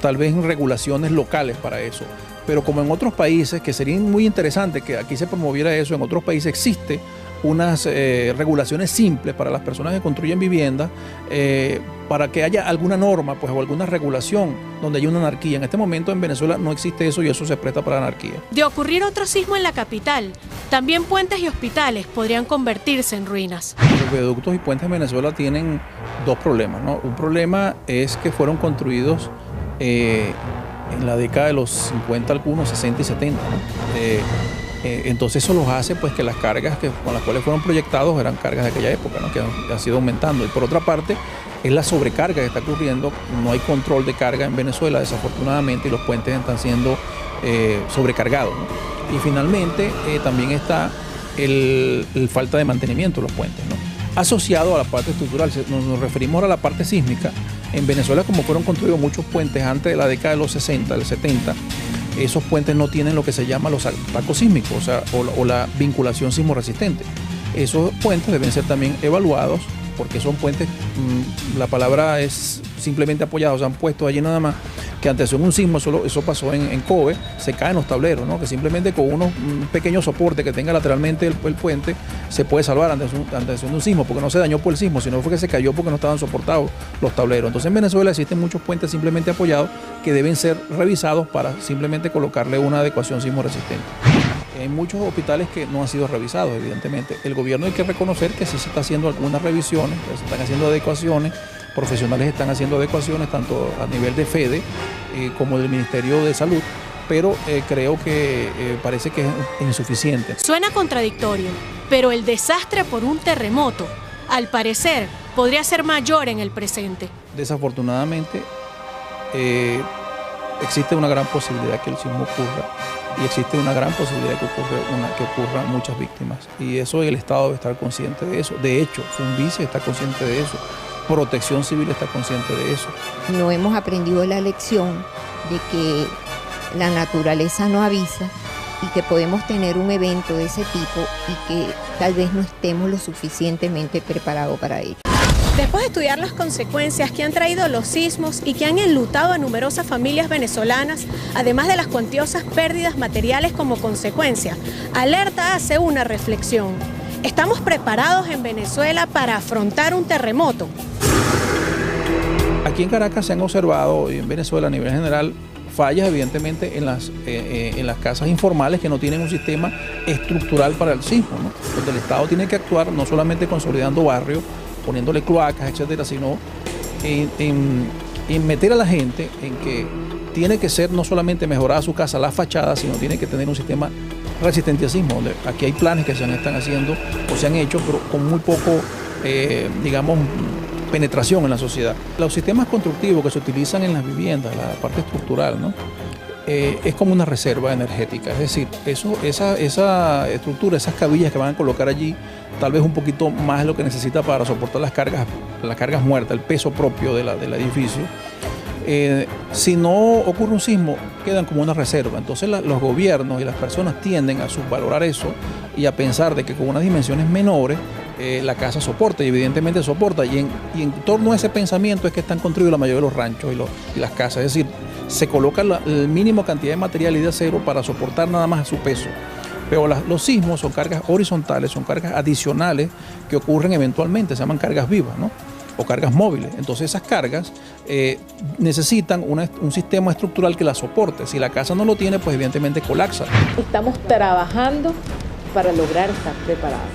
tal vez regulaciones locales para eso. Pero como en otros países, que sería muy interesante que aquí se promoviera eso, en otros países existe unas regulaciones simples para las personas que construyen viviendas, para que haya alguna norma pues, o alguna regulación donde haya una anarquía. En este momento en Venezuela no existe eso y eso se presta para anarquía. De ocurrir otro sismo en la capital, también puentes y hospitales podrían convertirse en ruinas. Los viaductos y puentes en Venezuela tienen dos problemas, ¿no? Un problema es que fueron construidos en la década de los 50, algunos 60 y 70, ¿no? Entonces eso los hace pues que las cargas con las cuales fueron proyectados eran cargas de aquella época, ¿no? Que han sido aumentando. Y por otra parte es la sobrecarga que está ocurriendo. No hay control de carga en Venezuela, desafortunadamente, y los puentes están siendo sobrecargados, ¿no? Y finalmente también está el falta de mantenimiento de los puentes, ¿no? Asociado a la parte estructural. Nos referimos a la parte sísmica. En Venezuela, como fueron construidos muchos puentes antes de la década de los 60, del 70, esos puentes no tienen lo que se llama los atacos sísmicos, o la vinculación sismorresistente. Esos puentes deben ser también evaluados, porque son puentes, la palabra es simplemente apoyados, se han puesto allí nada más, que antes de un sismo, eso pasó en Kobe, se caen los tableros, ¿no? Que simplemente con un pequeño soporte que tenga lateralmente el puente se puede salvar antes de un sismo, porque no se dañó por el sismo, sino fue que se cayó porque no estaban soportados los tableros. Entonces en Venezuela existen muchos puentes simplemente apoyados que deben ser revisados para simplemente colocarle una adecuación sismorresistente. Hay muchos hospitales que no han sido revisados, evidentemente. El gobierno hay que reconocer que sí se está haciendo algunas revisiones, que se están haciendo adecuaciones, profesionales están haciendo adecuaciones tanto a nivel de FEDE como del Ministerio de Salud, pero creo que parece que es insuficiente. Suena contradictorio, pero el desastre por un terremoto, al parecer, podría ser mayor en el presente. Desafortunadamente, existe una gran posibilidad que el sismo ocurra. Y existe una gran posibilidad que ocurran muchas víctimas. Y eso el Estado debe estar consciente de eso. De hecho, Funvice está consciente de eso. Protección Civil está consciente de eso. No hemos aprendido la lección de que la naturaleza no avisa y que podemos tener un evento de ese tipo y que tal vez no estemos lo suficientemente preparados para ello. Después de estudiar las consecuencias que han traído los sismos y que han enlutado a numerosas familias venezolanas, además de las cuantiosas pérdidas materiales como consecuencia, Alerta hace una reflexión. ¿Estamos preparados en Venezuela para afrontar un terremoto? Aquí en Caracas se han observado, y en Venezuela a nivel general, fallas evidentemente en las casas informales que no tienen un sistema estructural para el sismo, ¿no? Donde el Estado tiene que actuar no solamente consolidando barrios, poniéndole cloacas, etcétera, sino en meter a la gente en que tiene que ser no solamente mejorar su casa, la fachada, sino tiene que tener un sistema resistente al sismo, donde aquí hay planes que se están haciendo o se han hecho, pero con muy poco, digamos, penetración en la sociedad. Los sistemas constructivos que se utilizan en las viviendas, la parte estructural, ¿no? Es como una reserva energética, es decir, esa estructura, esas cabillas que van a colocar allí, tal vez un poquito más de lo que necesita para soportar las cargas muertas, el peso propio del edificio. Si no ocurre un sismo, quedan como una reserva. Entonces los gobiernos y las personas tienden a subvalorar eso y a pensar de que con unas dimensiones menores la casa soporta, y evidentemente soporta, y en torno a ese pensamiento es que están construidos la mayoría de los ranchos y las casas. Es decir, se coloca la mínima cantidad de material y de acero para soportar nada más su peso. Pero los sismos son cargas horizontales, son cargas adicionales que ocurren eventualmente, se llaman cargas vivas, ¿no? O cargas móviles. Entonces esas cargas necesitan un sistema estructural que las soporte. Si la casa no lo tiene, pues evidentemente colapsa. Estamos trabajando para lograr estar preparados.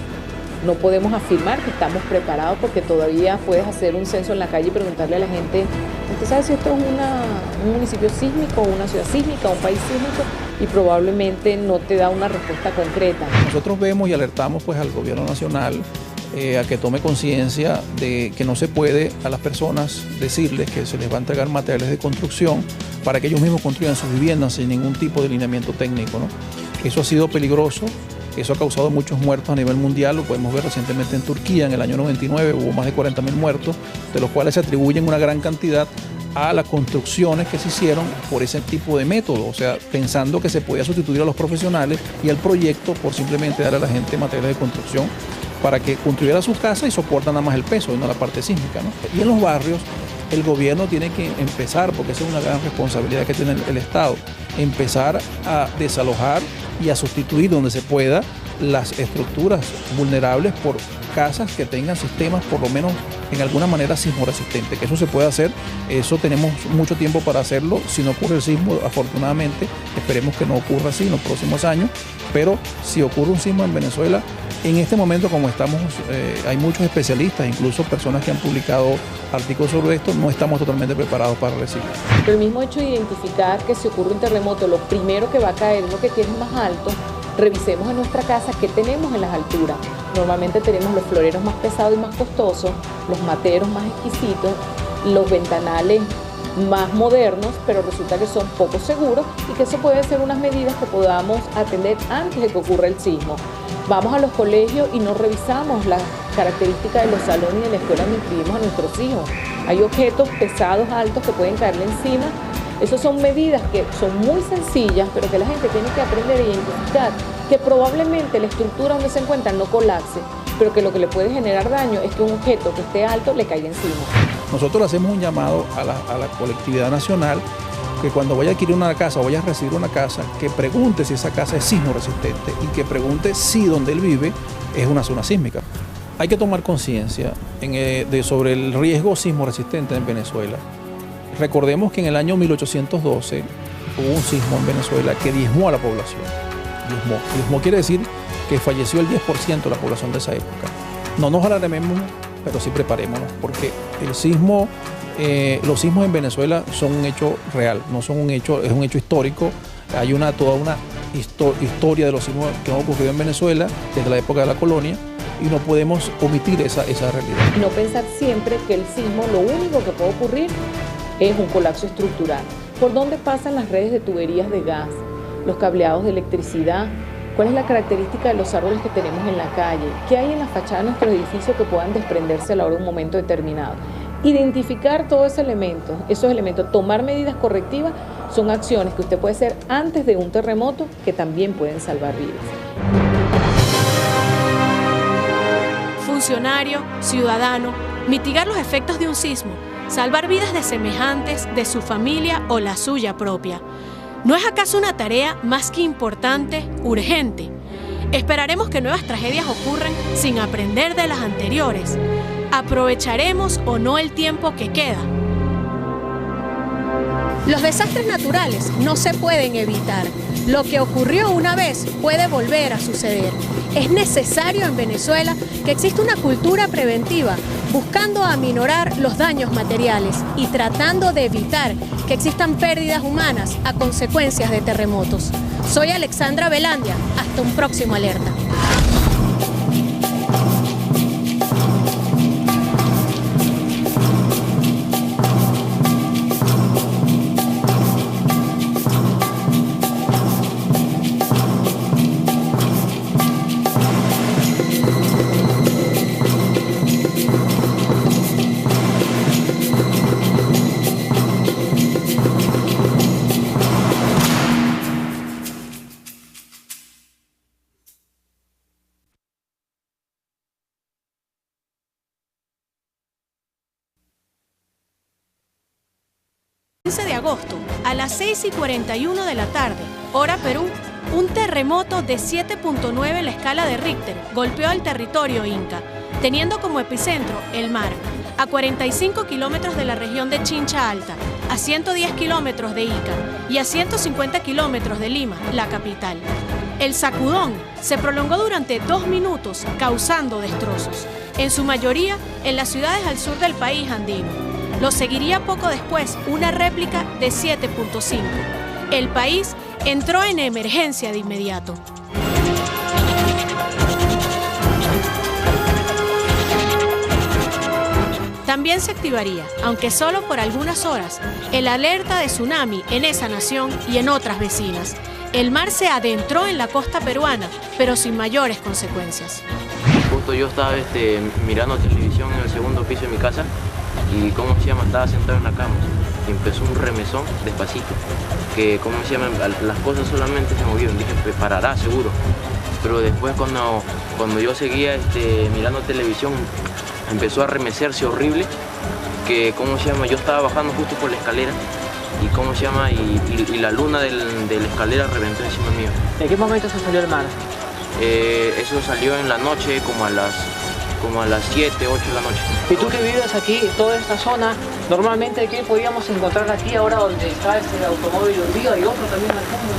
No podemos afirmar que estamos preparados porque todavía puedes hacer un censo en la calle y preguntarle a la gente, ¿usted sabe si esto es un municipio sísmico, una ciudad sísmica, un país sísmico? Y probablemente no te da una respuesta concreta. Nosotros vemos y alertamos pues al gobierno nacional a que tome conciencia de que no se puede a las personas decirles que se les va a entregar materiales de construcción para que ellos mismos construyan sus viviendas sin ningún tipo de lineamiento técnico, ¿no? Eso ha sido peligroso. Eso ha causado muchos muertos a nivel mundial, lo podemos ver recientemente en Turquía, en el año 99 hubo más de 40.000 muertos, de los cuales se atribuyen una gran cantidad a las construcciones que se hicieron por ese tipo de método, o sea, pensando que se podía sustituir a los profesionales y al proyecto por simplemente dar a la gente materiales de construcción para que construyera su casa y soporta nada más el peso y no la parte sísmica, ¿no? Y en los barrios el gobierno tiene que empezar, porque esa es una gran responsabilidad que tiene el Estado, empezar a desalojar y a sustituir donde se pueda las estructuras vulnerables por casas que tengan sistemas por lo menos en alguna manera sismo resistente, que eso se puede hacer, eso tenemos mucho tiempo para hacerlo. Si no ocurre el sismo, afortunadamente, esperemos que no ocurra así en los próximos años, pero si ocurre un sismo en Venezuela, en este momento como estamos, hay muchos especialistas, incluso personas que han publicado artículos sobre esto, no estamos totalmente preparados para recibir. Pero el mismo hecho de identificar que si ocurre un terremoto, lo primero que va a caer es lo que tiene más alto, revisemos en nuestra casa qué tenemos en las alturas. Normalmente tenemos los floreros más pesados y más costosos, los materos más exquisitos, los ventanales más modernos, pero resulta que son poco seguros y que eso puede ser unas medidas que podamos atender antes de que ocurra el sismo. Vamos a los colegios y no revisamos las características de los salones y de la escuela donde inscribimos a nuestros hijos. Hay objetos pesados, altos que pueden caerle encima. Esas son medidas que son muy sencillas, pero que la gente tiene que aprender a identificar, que probablemente la estructura donde se encuentran no colapse, pero que lo que le puede generar daño es que un objeto que esté alto le caiga encima. Nosotros hacemos un llamado a la colectividad nacional que cuando vaya a adquirir una casa o vaya a recibir una casa, que pregunte si esa casa es sismo resistente y que pregunte si donde él vive es una zona sísmica. Hay que tomar conciencia sobre el riesgo sismo resistente en Venezuela. Recordemos que en el año 1812 hubo un sismo en Venezuela que diezmó a la población. Diezmó quiere decir que falleció el 10% de la población de esa época. No nos alarmemos, pero sí preparémonos, porque los sismos en Venezuela son un hecho real, no son un hecho, es un hecho histórico. Hay toda una historia de los sismos que han ocurrido en Venezuela desde la época de la colonia y no podemos omitir esa realidad. No pensar siempre que el sismo lo único que puede ocurrir es un colapso estructural. ¿Por dónde pasan las redes de tuberías de gas, los cableados de electricidad? ¿Cuál es la característica de los árboles que tenemos en la calle? ¿Qué hay en la fachada de nuestros edificios que puedan desprenderse a la hora de un momento determinado? Identificar todos esos elementos, tomar medidas correctivas Son acciones que usted puede hacer antes de un terremoto que también pueden salvar vidas. Funcionario, ciudadano, mitigar los efectos de un sismo, salvar vidas de semejantes, de su familia o la suya propia. ¿No es acaso una tarea más que importante, urgente? ¿Esperaremos que nuevas tragedias ocurran sin aprender de las anteriores? ¿Aprovecharemos o no el tiempo que queda? Los desastres naturales no se pueden evitar. Lo que ocurrió una vez puede volver a suceder. Es necesario en Venezuela que exista una cultura preventiva, buscando aminorar los daños materiales y tratando de evitar que existan pérdidas humanas a consecuencias de terremotos. Soy Alexandra Velandia. Hasta un próximo Alerta. El 15 de agosto, a las 6:41 de la tarde, hora Perú, un terremoto de 7.9 en la escala de Richter golpeó el territorio inca, teniendo como epicentro el mar, a 45 kilómetros de la región de Chincha Alta, a 110 kilómetros de Ica y a 150 kilómetros de Lima, la capital. El sacudón se prolongó durante 2 minutos, causando destrozos, en su mayoría en las ciudades al sur del país andino. Lo seguiría poco después una réplica de 7.5. El país entró en emergencia de inmediato. También se activaría, aunque solo por algunas horas, el alerta de tsunami en esa nación y en otras vecinas. El mar se adentró en la costa peruana, pero sin mayores consecuencias. Justo yo estaba mirando televisión en el segundo piso de mi casa y estaba sentado en la cama y empezó un remesón despacito, que las cosas solamente se movieron, dije, pues parará seguro, pero después cuando yo seguía mirando televisión empezó a remecerse horrible, que yo estaba bajando justo por la escalera y la luna de la escalera reventó encima mío. ¿En qué momento se salió el mar? Eso salió en la noche como a las 7, 8 de la noche. Y tú que vives aquí, toda esta zona, normalmente ¿qué podíamos encontrar aquí ahora donde está ese automóvil hundido y otro también al fondo?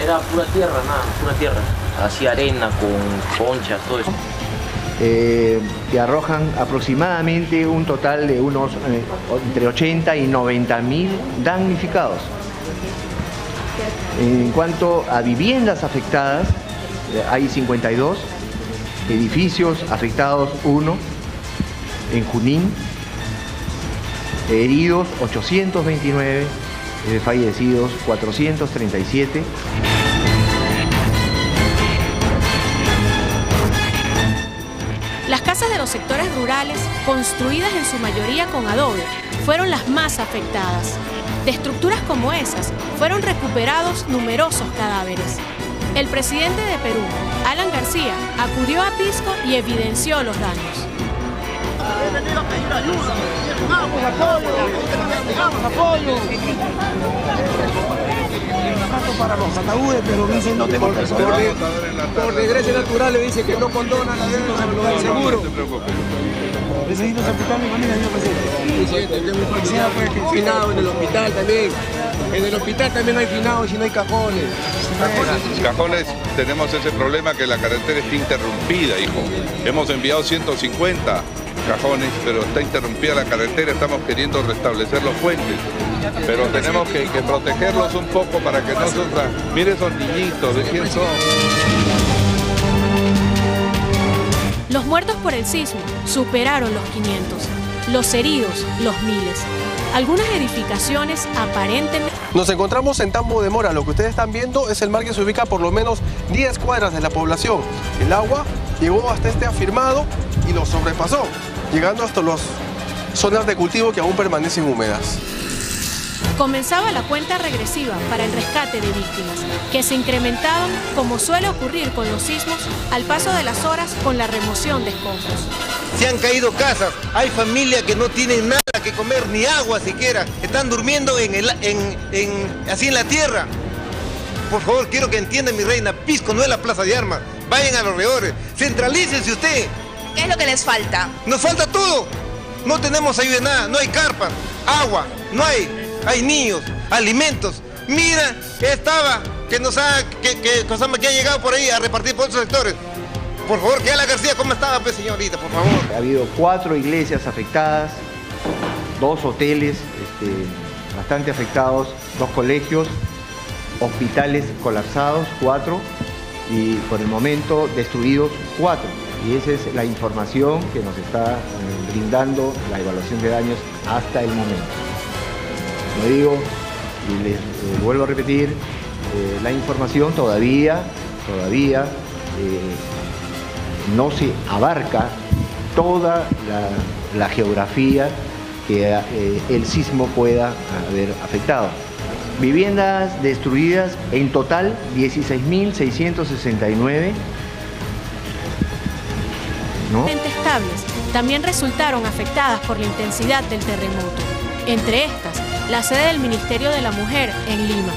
Era pura tierra, pura tierra. Así arena con conchas, todo eso. Que arrojan aproximadamente un total de unos entre 80 y 90.000 damnificados. En cuanto a viviendas afectadas, hay 52, edificios afectados 1 en Junín, heridos 829, fallecidos 437. Las casas de los sectores rurales, construidas en su mayoría con adobe, fueron las más afectadas. De estructuras como esas, fueron recuperados numerosos cadáveres. El presidente de Perú, Alan García, acudió a Pisco y evidenció los daños. He venido a pedir ayuda, apoyo. Para los ataúdes, pero dicen no tengo por desgracia natural le dice que no condonan la deuda del seguro. Necesito sepultar a mi familia, señor presidente. Mi policía fue finado en el hospital también. En el hospital también hay finados y no hay cajones. Cajones, tenemos ese problema que la carretera está interrumpida, hijo. Hemos enviado 150 cajones, pero está interrumpida la carretera, estamos queriendo restablecer los puentes. Pero tenemos que protegerlos un poco para que no sufran. Mire esos niñitos, ¿de quién son? Los muertos por el sismo superaron los 500, los heridos los miles. Algunas edificaciones aparentemente... Nos encontramos en Tambo de Mora. Lo que ustedes están viendo es el mar que se ubica por lo menos 10 cuadras de la población. El agua llegó hasta este afirmado y lo sobrepasó, llegando hasta las zonas de cultivo que aún permanecen húmedas. Comenzaba la cuenta regresiva para el rescate de víctimas, que se incrementaban, como suele ocurrir con los sismos, al paso de las horas con la remoción de escombros. Se han caído casas, hay familias que no tienen nada que comer, ni agua siquiera, están durmiendo así en la tierra. Por favor, quiero que entiendan, mi reina, Pisco no es la plaza de armas, vayan a los alrededores, centralícense usted. ¿Qué es lo que les falta? Nos falta todo, no tenemos ayuda de nada, no hay carpas, agua, no hay niños, alimentos. Mira, estaba, que ha llegado por ahí a repartir por otros sectores. Por favor, que la García, ¿cómo estaba, pues, señorita, por favor? Ha habido 4 iglesias afectadas, 2 hoteles bastante afectados, 2 colegios, hospitales colapsados, 4, y por el momento destruidos 4. Y esa es la información que nos está brindando la evaluación de daños hasta el momento. Lo digo y les vuelvo a repetir, la información todavía no se abarca toda la geografía que el sismo pueda haber afectado. Viviendas destruidas en total 16.669. ¿No? Estables también resultaron afectadas por la intensidad del terremoto. Entre estas, la sede del Ministerio de la Mujer en Lima.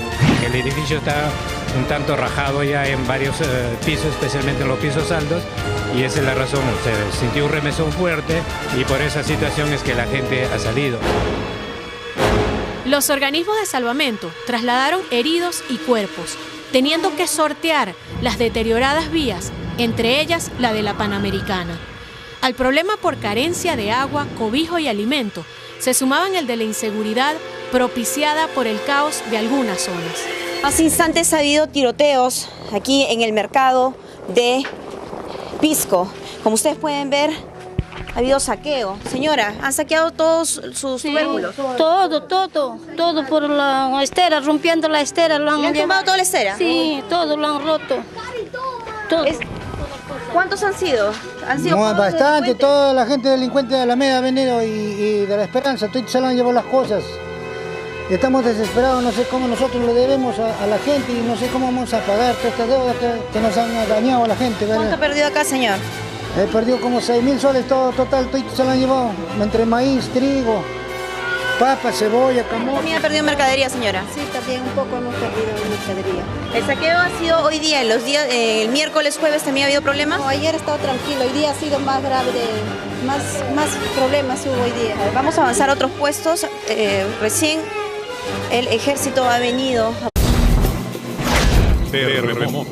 El edificio está un tanto rajado ya en varios pisos, especialmente en los pisos altos, y esa es la razón, se sintió un remesón fuerte y por esa situación es que la gente ha salido. Los organismos de salvamento trasladaron heridos y cuerpos, teniendo que sortear las deterioradas vías, entre ellas la de la Panamericana. Al problema por carencia de agua, cobijo y alimento, se sumaban el de la inseguridad propiciada por el caos de algunas zonas. Hace instantes ha habido tiroteos aquí en el mercado de Pisco. Como ustedes pueden ver, ha habido saqueo. Señora, ¿han saqueado todos sus tubérculos? Todo por la estera, rompiendo la estera. ¿Le han tumbado toda la estera? Sí, todo lo han roto. Todo. ¿Cuántos han sido? Bastante, toda la gente delincuente de Alameda ha venido y de la Esperanza, se lo han llevado las cosas. Estamos desesperados, no sé cómo nosotros le debemos a la gente y no sé cómo vamos a pagar todas estas deudas que nos han dañado a la gente. ¿Verdad? ¿Cuánto ha perdido acá, señor? He perdido como 6.000 soles, todo total, se lo han llevado, entre maíz, trigo, papa, cebolla, camote. ¿También ha perdido mercadería, señora? Sí, también un poco hemos perdido mercadería. ¿El saqueo ha sido hoy día, los días, el miércoles, jueves también ha habido problemas? No, ayer ha estado tranquilo, hoy día ha sido más grave, más problemas hubo hoy día. Vamos a avanzar a otros puestos, recién el ejército ha venido. Terremoto.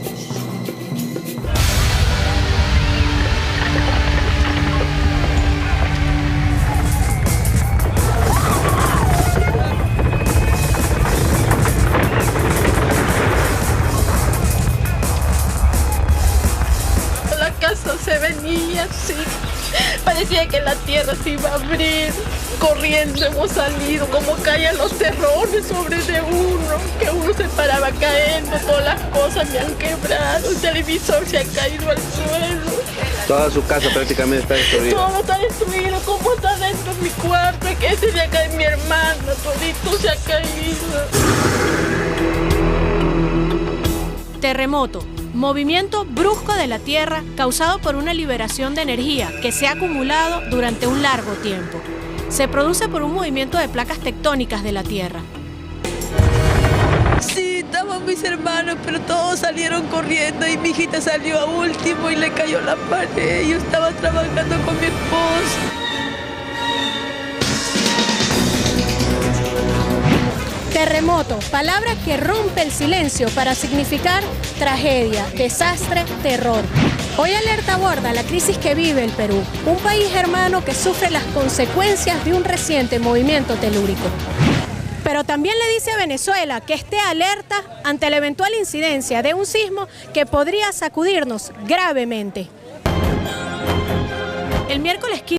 La casa se venía así, parecía que la tierra se iba a abrir. Corriendo hemos salido, como caían los terrones sobre de uno, que uno se paraba cayendo, todas las cosas me han quebrado, el televisor se ha caído al suelo. Toda su casa prácticamente está destruida. Todo está destruido, como está dentro de mi cuarto, que ese de acá es mi hermana, todito se ha caído. Terremoto. Movimiento brusco de la Tierra causado por una liberación de energía que se ha acumulado durante un largo tiempo. Se produce por un movimiento de placas tectónicas de la Tierra. Sí, estaban mis hermanos, pero todos salieron corriendo y mi hijita salió a último y le cayó la pared. Yo estaba trabajando con mi esposo. Terremoto, palabra que rompe el silencio para significar tragedia, desastre, terror. Hoy Alerta aborda la crisis que vive el Perú, un país hermano que sufre las consecuencias de un reciente movimiento telúrico. Pero también le dice a Venezuela que esté alerta ante la eventual incidencia de un sismo que podría sacudirnos gravemente. El miércoles 15